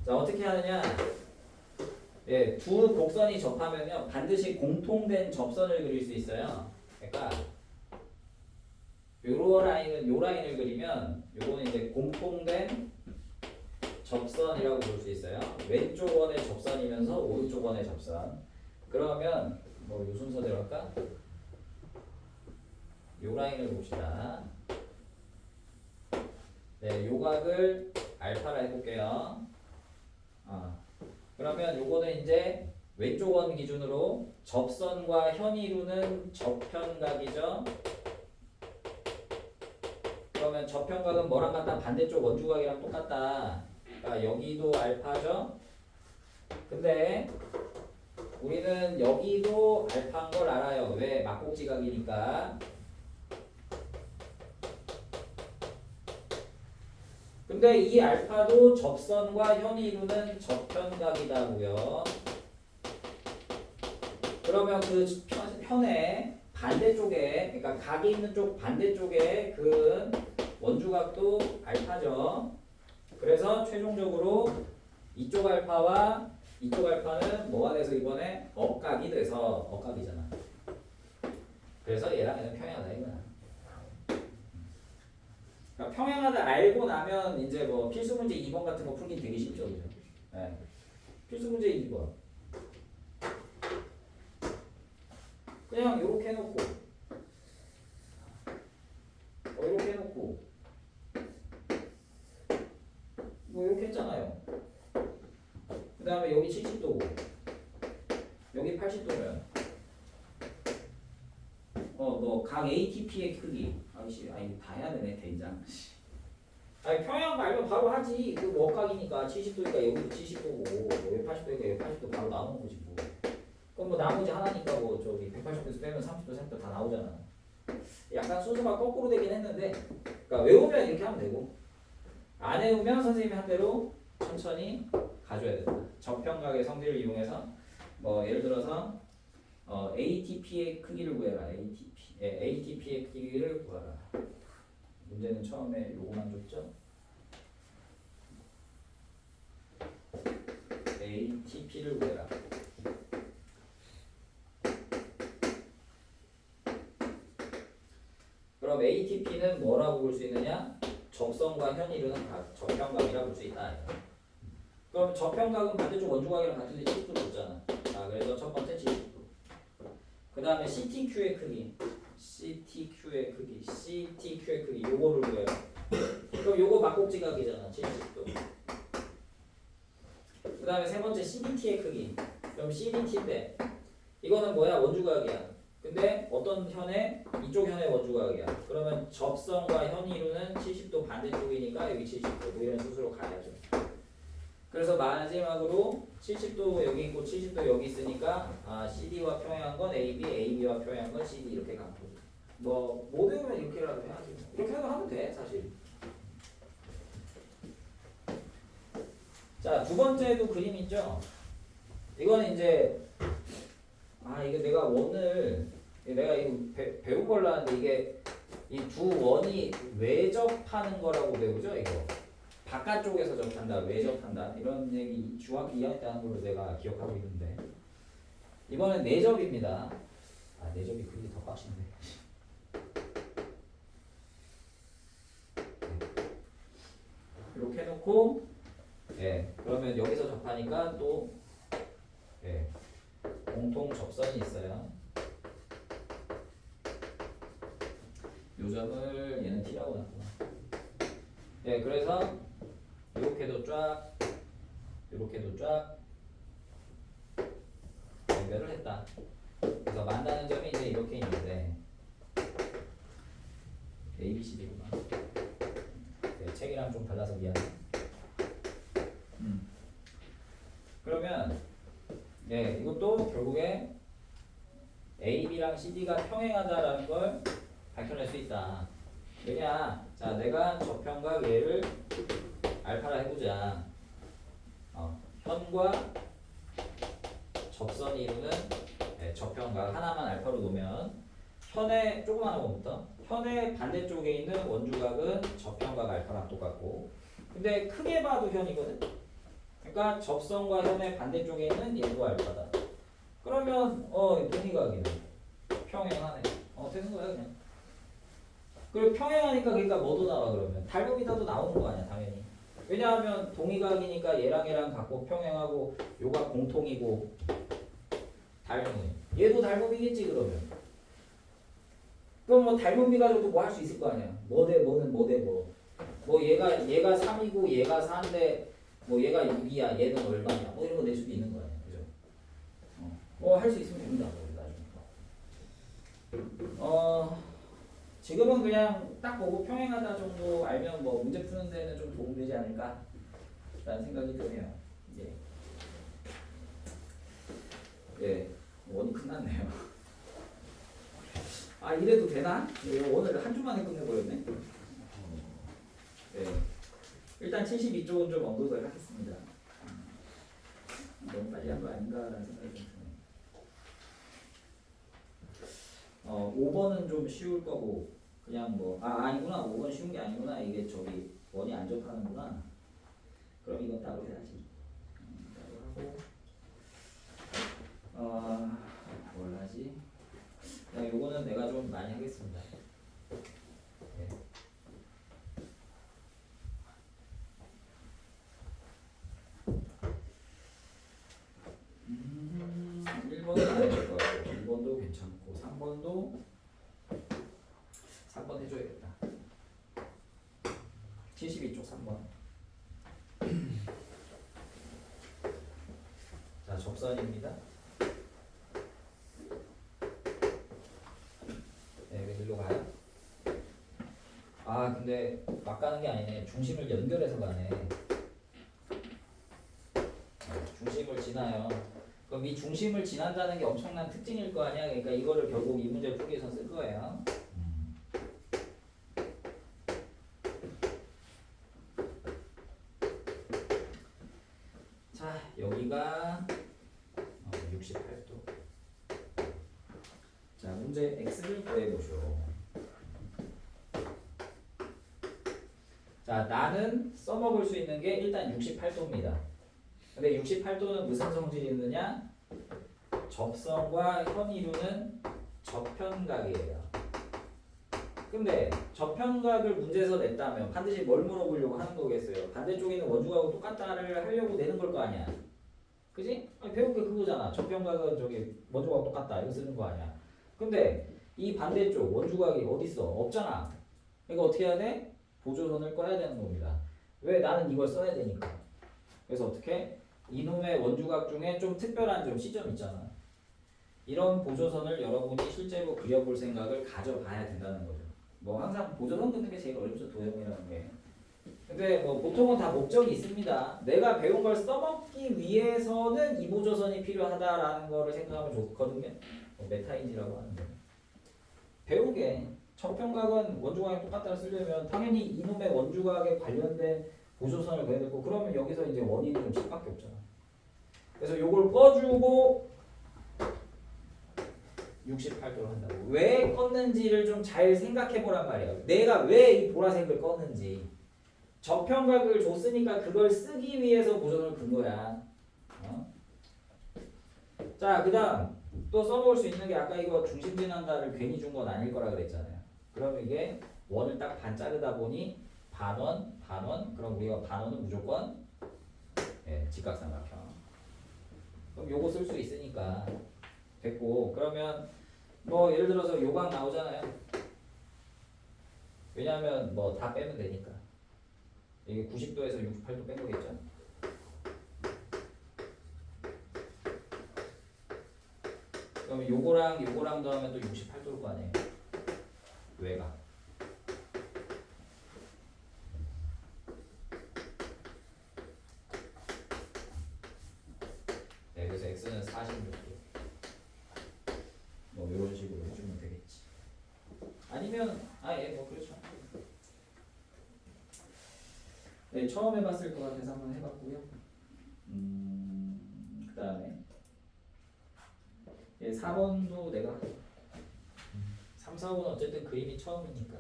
자, 어떻게 하느냐? 예, 두 곡선이 접하면요 반드시 공통된 접선을 그릴 수 있어요. 그러니까 요 라인을 그리면 요거는 이제 공통된 접선이라고 볼 수 있어요. 왼쪽 원의 접선이면서 오른쪽 원의 접선. 그러면 뭐 요 순서대로 할까? 요 라인을 봅시다. 네, 요 각을 알파라 해볼게요. 그러면 요거는 이제 왼쪽 원 기준으로 접선과 현이루는 접현각이죠. 그러면 접현각은 뭐랑 같다? 반대쪽 원주각이랑 똑같다. 그러니까 여기도 알파죠. 근데 우리는 여기도 알파인 걸 알아요. 왜? 막곡지각이니까. 근데 이 알파도 접선과 현이 이루는 접현각이다고요. 그러면 그 현의 반대쪽에, 그러니까 각이 있는 쪽 반대쪽에 그 원주각도 알파죠. 그래서 최종적으로 이쪽 알파와 이쪽 알파는 뭐가 돼서 이번에 억각이 돼서 억각이잖아. 그래서 얘랑 얘는 평행하다 이거야. 그러니까 평행하다 알고 나면 이제 뭐 필수 문제 2번 같은 거 풀기 되게 쉽죠, 그죠? 네. 필수 문제 2번. 그냥 이렇게 해놓고, 이렇게 해놓고, 뭐 이렇게 했잖아요. 그 다음에 여기 70도고, 여기 80도면, 뭐 각 ATP의 크기. 아니 다 해야 되네 대장. 아니 평행 알면 바로 하지. 그 원각이니까 70도니까 여기도 70도고 여기 80도니까 여기 80도 바로 나오는 거지 뭐. 그럼 뭐 나머지 하나니까 뭐 저기 180도에서 빼면 30도, 30도 다 나오잖아. 약간 순서가 거꾸로 되긴 했는데, 그러니까 외우면 이렇게 하면 되고 안 외우면 선생님이 한 대로 천천히 가줘야 된다. 접현각의 성질을 이용해서 뭐 예를 들어서 ATP의 크기를 구해라. ATP의 크기를 구하라. 문제는 처음에 요거만 줬죠? ATP를 구해라. 그럼 ATP는 뭐라고 볼 수 있느냐? 접선과 현이루는 접현각이라고 볼 수 있다. 그럼 접현각은 반대쪽 원주각이랑 같은데 70도 줬잖아. 그래서 첫 번째 70도. 그 다음에 CTQ의 크기. CTQ의 크기 요거를 구해요. 그럼 요거 막곡지각이잖아. 70도. 그 다음에 세 번째 CDT의 크기. 그럼 CDT인데 이거는 뭐야? 원주각이야. 근데 어떤 현에? 이쪽 현의 원주각이야. 그러면 접선과 현이 이루는 70도 반대쪽이니까 여기 70도 뭐 이런 수수로 가야죠. 그래서 마지막으로 70도 여기 있고 70도 여기 있으니까 CD와 평행한 건 AB, AB와 평행한 건 CD 이렇게 가면 뭐 못 외우면 이렇게라도 해야지. 이렇게 하면 돼 사실. 자, 두 번째도 그림 있죠. 이거는 이제 이거 내가 원을 내가 이거 배운 걸로 하는데 이게 이 두 원이 외접하는 거라고 배우죠 이거. 바깥쪽에서 접한다, 외접한다 이런 얘기 중학교 2학년 때 하는 걸로 내가 기억하고 있는데 이번엔 내접입니다. 내접이 그게 더 빡신데. 이렇게 해놓고 그러면 여기서 접하니까 또 공통 접선이 있어요. 요 점을 얘는 T라고 놨구나. 그래서 이렇게도 쫙, 이렇게도 쫙 연결을 했다. 그래서 만나는 점이 이제 이렇게 있는데 A, B, C, D구나. 책이랑 좀 달라서 미안해. 그러면 이것도 결국에 A, B랑 C, D가 평행하다라는 걸 밝혀낼 수 있다. 왜냐? 자, 내가 접현각 얘를 알파라 해보자. 현과 접선이 이루는 접현각 하나만 알파로 놓으면 현의 조그마한 것부터 현의 반대쪽에 있는 원주각은 접현각 알파랑 똑같고 근데 크게 봐도 현이거든. 그러니까 접선과 현의 반대쪽에 있는 얘도 알파다. 그러면 동의각이네. 평행하네. 되는 거야 그냥. 그리고 평행하니까 그러니까 뭐도 나와 그러면 닮음이다도 나오는 거 아니야 당연히. 왜냐하면 동의각이니까 얘랑 같고 평행하고 요가 공통이고 닮음이. 얘도 닮음이겠지 그러면. 그럼 뭐 닮음비 가지고도 뭐 할 수 있을 거 아니야. 뭐 대 뭐는 뭐 대 뭐. 뭐 얘가 3이고 얘가 4인데 뭐 얘가 6이야 얘는 얼마냐 뭐 이런 거 낼 수도 있는 거 아니야. 그죠? 뭐 할 수 있으면 됩니다. 지금은 그냥 딱 보고 평행하다 정도 알면 뭐 문제 푸는 데는 좀 도움되지 않을까 라는 생각이 드네요. 예. 예, 원이 끝났네요. 아, 이래도 되나? 예, 오늘 한 주만에 끝내버렸네. 예. 일단 72쪽은 좀 언급을 하겠습니다. 너무 빨리 한 거 아닌가라는 생각이 좀 드네요. 5번은 좀 쉬울 거고 그냥 뭐 아니구나 5번 쉬운 게 아니구나 이게 저기 원이 안 접하는구나. 그럼 이건 따로 해야지. 따로 하고 뭘 하지? 그냥 요거는 내가 좀 많이 하겠습니다. 네. 1번은 안 해줄 거예요. 2번도 괜찮고 3번 해줘야겠다. 72쪽 3번. 자, 접선입니다. 네, 여기로 가요. 아, 근데 막 가는 게 아니네. 중심을 연결해서 가네. 중심을 지나요. 그럼 이 중심을 지난다는 게 엄청난 특징일 거 아니야? 그러니까 이거를 결국 이 문제 풀기 위해서 쓸 거예요. 자, 여기가 68도. 자, 문제 x를 구해보쇼. 자, 나는 써먹을 수 있는 게 일단 68도입니다. 근데 68도는 무슨 성질이 있느냐? 접선과 현 이루는 저편각이에요. 근데 저편각을 문제에서 냈다면 반드시 뭘 물어보려고 하는 거겠어요? 반대쪽에 있는 원주각하고 똑같다를 하려고 내는 걸 거 아니야. 그지? 배운 게 그거잖아. 저편각은 저기 원주각하고 똑같다. 이거 쓰는 거 아니야. 근데 이 반대쪽 원주각이 어딨어? 없잖아. 그러니까 어떻게 해야 돼? 보조선을 꺼야 되는 겁니다. 왜? 나는 이걸 써야 되니까. 그래서 어떻게? 이놈의 원주각 중에 좀 특별한 좀 시점 있잖아. 이런 보조선을 여러분이 실제로 그려볼 생각을 가져봐야 된다는 거죠. 뭐 항상 보조선 긋는 게 제일 어렵죠. 도형이라는 게. 근데 뭐 보통은 다 목적이 있습니다. 내가 배운 걸 써먹기 위해서는 이 보조선이 필요하다라는 거를 생각하면 좋거든요. 뭐 메타인지라고 하는데. 배우게 저편각은 원주각이 똑같다를 쓰려면 당연히 이놈의 원주각에 관련된 보조선을 그려야 되고 그러면 여기서 이제 원인이 좀 식밖에 없잖아. 그래서 요걸 꺼주고 68도로 한다고. 왜 껐는지를 좀 잘 생각해 보란 말이야. 내가 왜 이 보라색을 껐는지. 저편각을 줬으니까 그걸 쓰기 위해서 보조선을 긋은 거야. 자, 그 다음 또 써볼 수 있는 게 아까 이거 중심 지난다를 괜히 준 건 아닐 거라 그랬잖아요. 그럼 이게 원을 딱 반 자르다 보니 반원, 그럼 우리가 반원은 무조건 직각삼각형. 그럼 요거 쓸 수 있으니까 됐고 그러면 뭐 예를 들어서 요각 나오잖아요. 왜냐하면 뭐 다 빼면 되니까. 이게 90도에서 68도 뺀 거겠죠. 그럼 요거랑 더하면 또 68도일 거 아니에요. 외곽. 네, 그래서 x는 46도. 뭐 이런 식으로 해주면 되겠지. 아니면 뭐 그렇죠. 네, 처음 해봤을 것 같아서 한번 해봤고요. 그 다음에 4번도 내가 3, 4번은 어쨌든 그림이 처음이니까.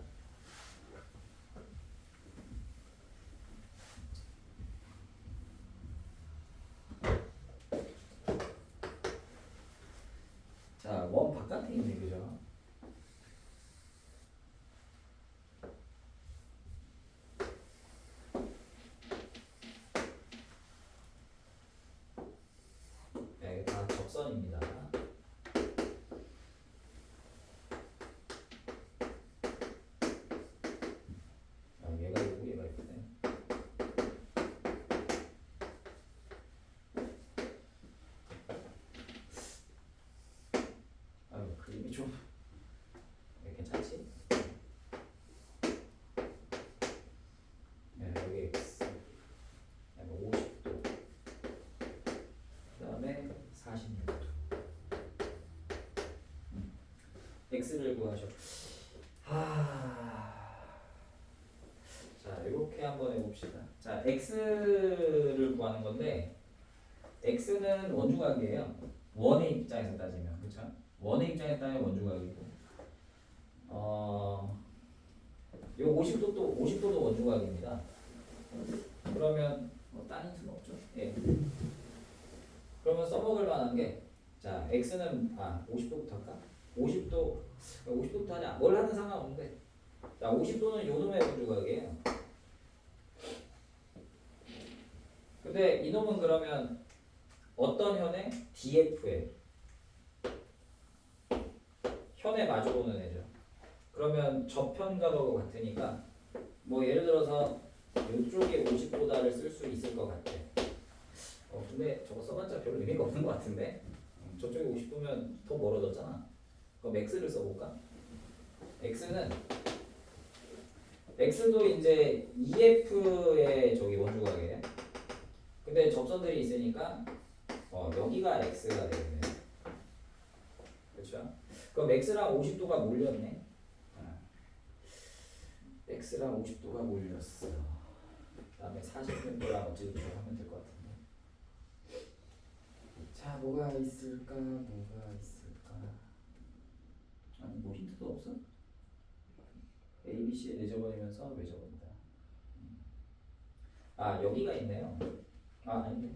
자, 원 바깥에 있네, 그죠? 네, 다 접선입니다. x를 구하셔. 자, 이렇게 한번 해봅시다. 자, x를 구하는 건데 x는 원주각이에요. 원의 입장에서 따지면, 그렇죠? 원의 입장에서 따지면 원주각이고, 요 50도도 원주각입니다. 그러면 딴 힌트는 없죠? 예. 그러면 써먹을 만한 게, 자, x는 50도부터 할까? 50도부터 하냐? 뭘 하든 상관없는데, 자, 50도는 요놈의 원주각이에요. 근데 이놈은 그러면 어떤 현에? DF에 현에 마주보는 애죠. 그러면 저편과도 같으니까 뭐 예를 들어서 이쪽에 50보다를 쓸 수 있을 것 같아. 근데 저거 써봤자 별 의미가 없는 것 같은데. 저쪽에 50도면 더 멀어졌잖아. 그럼 x를 써볼까? x도 이제 EF의 저기 원주각이에요. 근데 접선들이 있으니까 여기가 x가 되겠네. 그렇죠? 그럼 x랑 50도가 몰렸네. x랑 50도가 몰렸어. 그다음에 40도랑 어찌 하면 될 것 같은데. 자, 뭐가 있을까? 아니, 뭐 힌트도 없어? A, B, C에 내줘버리면서 외져버린다. 여기가 있네요. 아닌데.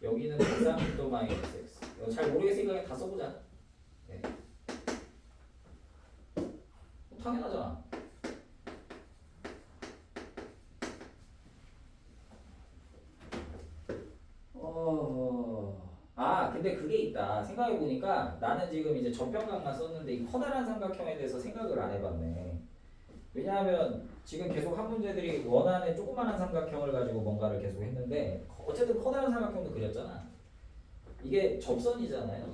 여기는 130도 마이너스 x. 이거 잘 모르겠으니까 그냥 다 써보자. 네. 당연하잖아. 근데 그게 있다. 생각해보니까 나는 지금 이제 전평각만 썼는데 이 커다란 삼각형에 대해서 생각을 안 해봤네. 왜냐하면 지금 계속 한 문제들이 원하는 조그마한 삼각형을 가지고 뭔가를 계속 했는데 어쨌든 커다란 삼각형도 그렸잖아. 이게 접선이잖아요.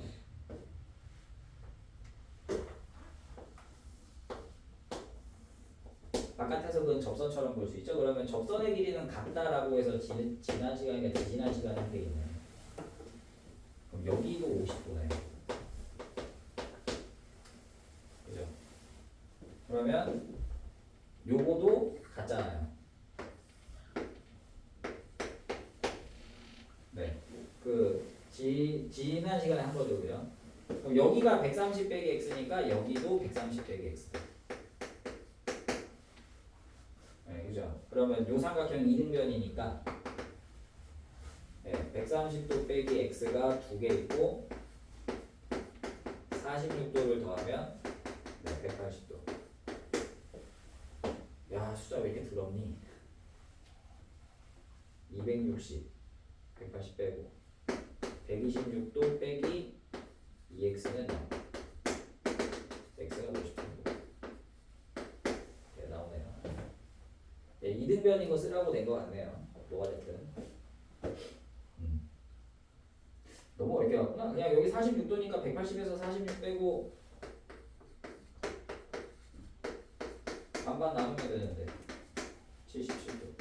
바깥에서 그건 접선처럼 볼 수 있죠. 그러면 접선의 길이는 같다라고 해서 지난 시간이나 대지난 시간에 한 게 있네. 그럼 여기도 50도네. 그죠? 그러면 요거도 같잖아요. 네. 지난 시간에 한 거죠, 그죠? 그럼 여기가 130 빼기 x니까 여기도 130 빼기 x. 네, 그죠? 그러면 요 삼각형이 이등변이니까 130도 빼기 x가 2개 있고 46도를 더하면 180도. 야, 숫자 왜 이렇게 더럽니? 260 180 빼고 126도 빼기 2x는 0. x가 50도고. 네, 나오네요. 네, 이등변인 거 쓰라고 낸 거 같네요. 뭐가 됐든. 너무 어렵게 갔구나. 그냥 여기 46도니까 180에서 46 빼고 반반 나누면 되는데 77도.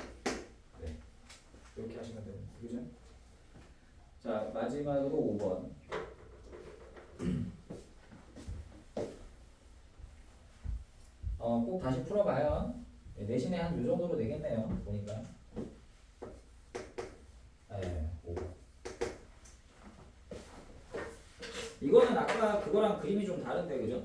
네, 이렇게 하시면 됩니다. 그죠? 자, 마지막으로 5번. 꼭 다시 풀어봐요. 내신에 한 요 정도로 되겠네요. 보니까. 네, 5번. 이거는 아까 그거랑 그림이 좀 다른데, 그죠?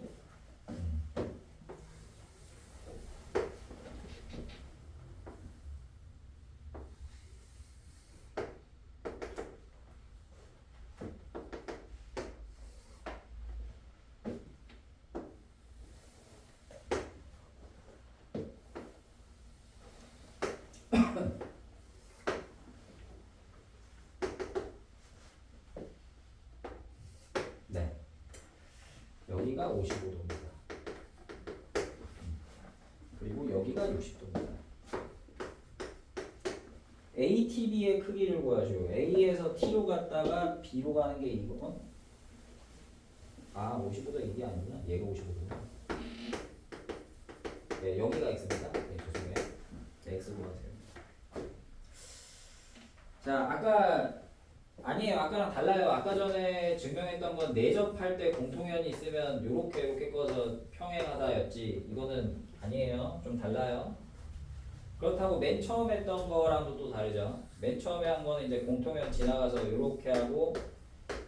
네. 여기가 55도입니다. 그리고 여기가 60도입니다. ATB의 크기를 구하죠. A에서 T로 갔다가 B로 가는 게 이거. 55도 이게 아니구나. 얘가 55도구나. 네, 여기가 X입니다. 네, 죄송해요. 네, X로 가세요. 자, 아까 아니에요. 아까랑 달라요. 아까 전에 증명했던 건 내접할 때 공통연이 있으면 요렇게 꺼서 평행하다였지. 이거는 아니에요. 좀 달라요. 그렇다고 맨 처음 했던 거랑도 또 다르죠. 맨 처음에 한 거는 이제 공통연 지나가서 요렇게 하고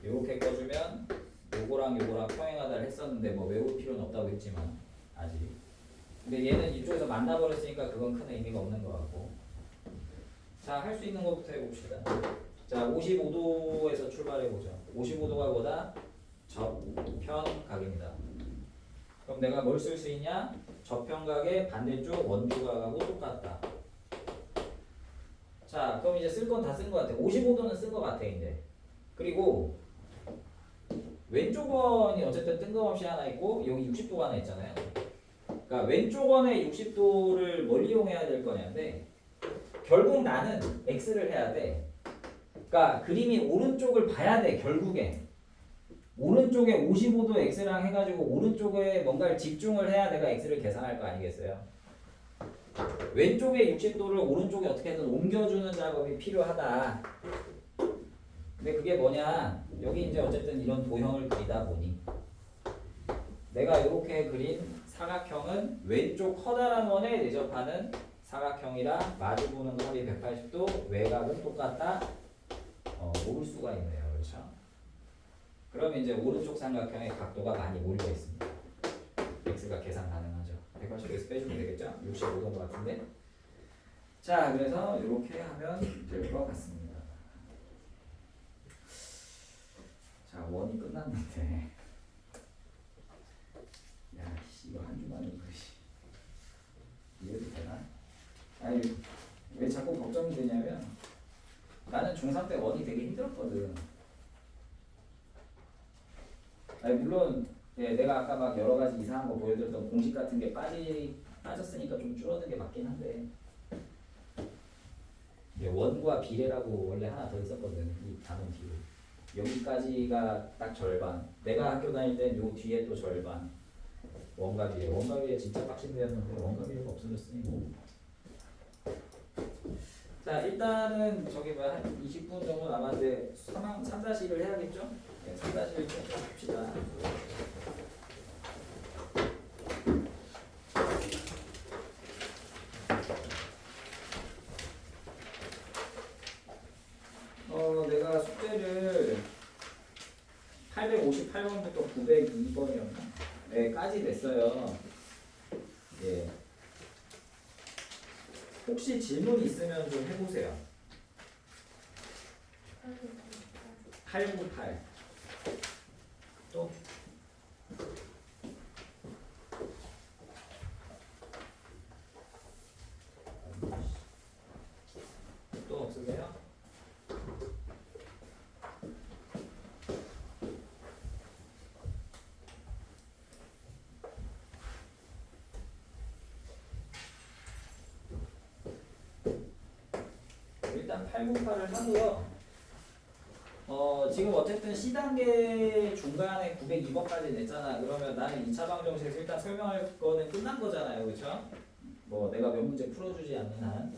요렇게 꺼주면 요거랑 평행하다를 했었는데 뭐 외울 필요는 없다고 했지만 아직. 근데 얘는 이쪽에서 만나버렸으니까 그건 큰 의미가 없는 것 같고. 자, 할 수 있는 것부터 해봅시다. 자, 55도에서 출발해보죠. 55도가 뭐다? 저편각입니다. 그럼 내가 뭘 쓸 수 있냐? 저편각의 반대쪽 원주각하고 똑같다. 자, 그럼 이제 쓸 건 다 쓴 것 같아. 55도는 쓴 것 같아, 이제. 그리고 왼쪽 원이 어쨌든 뜬금없이 하나 있고 여기 60도가 하나 있잖아요. 그러니까 왼쪽 원의 60도를 뭘 이용해야 될 거냐인데 결국 나는 x를 해야 돼. 그러니까 그림이 오른쪽을 봐야 돼. 결국에 오른쪽에 55도 x랑 해가지고 오른쪽에 뭔가를 집중을 해야 내가 x를 계산할 거 아니겠어요? 왼쪽에 60도를 오른쪽에 어떻게든 옮겨주는 작업이 필요하다. 근데 그게 뭐냐? 여기 이제 어쨌든 이런 도형을 그리다 보니 내가 이렇게 그린 사각형은 왼쪽 커다란 원에 내접하는 사각형이라 마주보는 합이 180도, 외곽은 똑같다. 모를 수가 있네요. 그렇죠? 그러면 이제 오른쪽 삼각형의 각도가 많이 몰려 있습니다. x가 계산 가능하죠. 180도에서 빼주면 되겠죠? 65도인 것 같은데. 자, 그래서 이렇게 하면 될 것 같습니다. 자, 원이 끝났는데. 야, 씨, 이거 한 주만에 이해도 되나? 아니, 왜 자꾸 걱정이 되냐면 나는 중3 때 원이 되게 힘들었거든. 아니, 물론 예, 내가 아까 막 여러 가지 이상한 거 보여드렸던 공식 같은 게 빠졌으니까 좀 줄어든 게 맞긴 한데 예, 원과 비례라고 원래 하나 더 있었거든. 이 단원 뒤로. 여기까지가 딱 절반. 내가 학교 다닐 땐 요 뒤에 또 절반. 원과 비례. 원과 비례 진짜 빡신 데였는데 원과 비례가 없어졌으니 뭐. 자, 일단은 저기 뭐 한 20분 정도 남았는데 3-1을 해야겠죠? 네, 3-1을 좀 합시다. 내가 숙제를 858번부터 902번이었나? 네, 까지 냈어요. 예. 혹시 질문 있으면 좀 해보세요. 898. 또? 또 없으세요? 일단 898을 하고요. 지금 어쨌든 C단계 중간에 902번까지 냈잖아. 그러면 나는 2차 방정식에서 일단 설명할 거는 끝난 거잖아요. 그쵸? 뭐 내가 몇 문제 풀어주지 않는 한.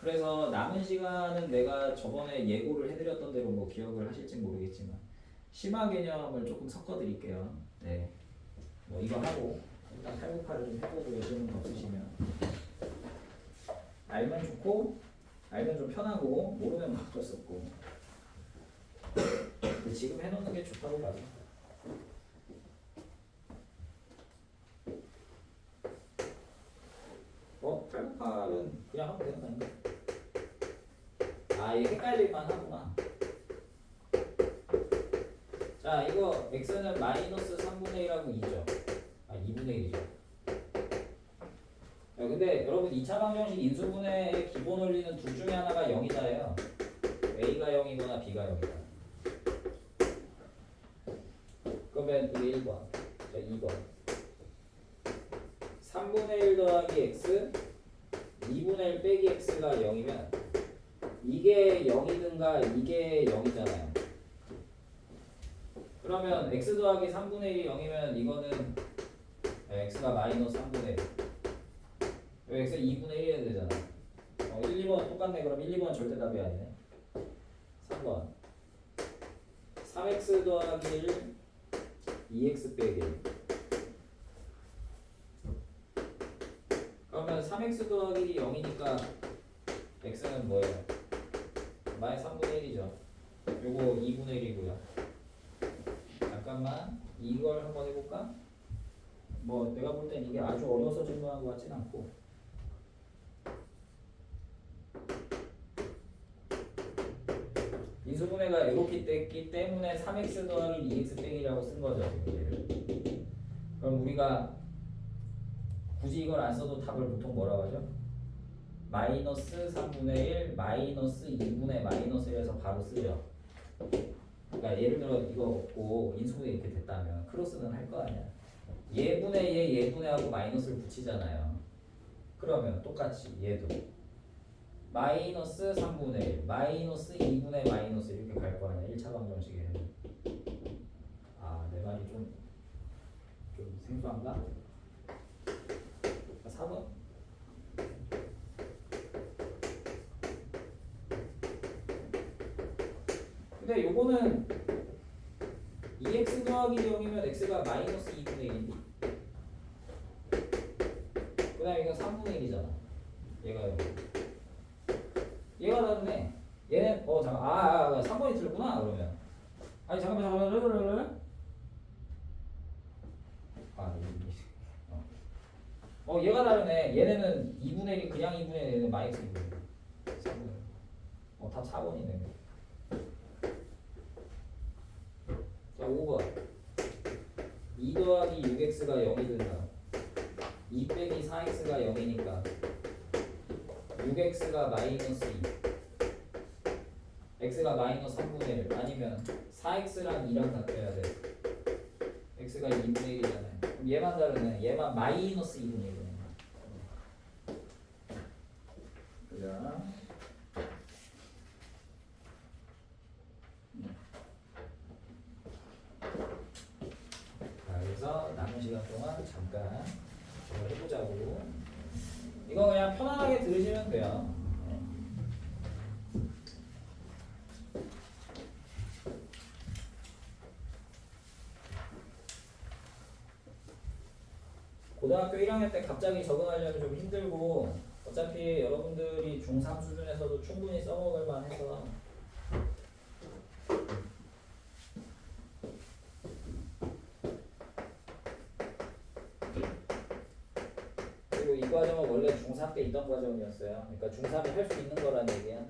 그래서 남은 시간은 내가 저번에 예고를 해드렸던 대로 뭐 기억을 하실지 모르겠지만 심화 개념을 조금 섞어드릴게요. 네. 뭐 이거 하고 일단 898을 좀 해보고 질문 없으시면 알면 좋고 알면 좀 편하고 모르면 뭐 어쩔 수 없고 지금 해놓는 게 좋다고 봐요. 뭐 898은 그냥 하면 되는 거 아닌가? 아, 이게 헷갈릴만 하구나. 자, 이거 x는 마이너스 3분의 1하고 2죠. 아, 2분의 1이죠. 근데 여러분 2차 방정식 인수분해의 기본 원리는 둘 중에 하나가 0이다예요. a가 0이거나 b가 0이다. 그러면 이게 1번. 자, 2번. 3분의 1 더하기 x 2분의 1 빼기 x가 0이면 이게 0이든가 이게 0이잖아요. 그러면 x 더하기 3분의 1이 0이면 이거는 x가 마이너스 3분의 1. x 2분의 1 해야 되잖아. 1, 2번 똑같네. 그럼 1, 2번 절대 답이 아니네. 3번 3x 더하기 1 2x 빼기 1. 그러면 3x 더하기 1이 0이니까 x는 뭐예요? 마이너스 3분의 1이죠. 요거 2분의 1이고요. 잠깐만 이걸 한번 해볼까? 뭐 내가 볼 땐 이게 아주 어려워서 질문한 것 같진 않고, 인수분해가 이렇게 됐기 때문에 3x 더하기 2x 빼기라고 쓴 거죠. 그럼 우리가 굳이 이걸 안 써도 답을 보통 뭐라고 하죠? 마이너스 3분의 1 마이너스 2분의 마이너스 1에서 바로 쓰죠. 그러니까 예를 들어 이거 없고 인수분해 이렇게 됐다면 크로스는 할 거 아니야. 예분의 예분의 하고 마이너스를 붙이잖아요. 그러면 똑같이 얘도 마이너스 3분의 1 마이너스 2분의 마이너스 이렇게 갈 거 아니야. 1차 방정식에는. 아, 내 말이 좀 생소한가? 4번? 근데 요거는 2x 더하기 0이면 x가 마이너스 2분의 1인데, 그 다음에 이건 3분의 1이잖아. 얘가 여기 얘가 다르네. 얘는 잠깐 3번이 틀렸구나. 그러면 아니 잠깐만 얘가 다르네. 얘네는 2분의 1이 그냥 2분의 1, 얘는 마이너스 2분의 1. 3분의 1. 다 4번이네. 자, 5번 2 더하기 6x가 0이 된다. 2 빼기 4x가 0이니까 6x가 마이너스 2 x가 마이너스 3분의 1 아니면 4x랑 2랑 바뀌어야 돼. x가 2분의 1이잖아요. 그럼 얘만 다르네. 얘만 마이너스 2분의 1이네. 그죠? 자, 그래서 남은 시간 동안 잠깐 저걸 해보자고. 이거 그냥 편안하게 들으시면 돼요. 고등학교 1학년 때 갑자기 적응하려면 좀 힘들고, 어차피 여러분들이 중3 수준에서도 충분히 써먹을 만해서 그리고 이 과정은 원래 중3 때 있던 과정이었어요. 그러니까 중3이 할 수 있는 거란 얘기야.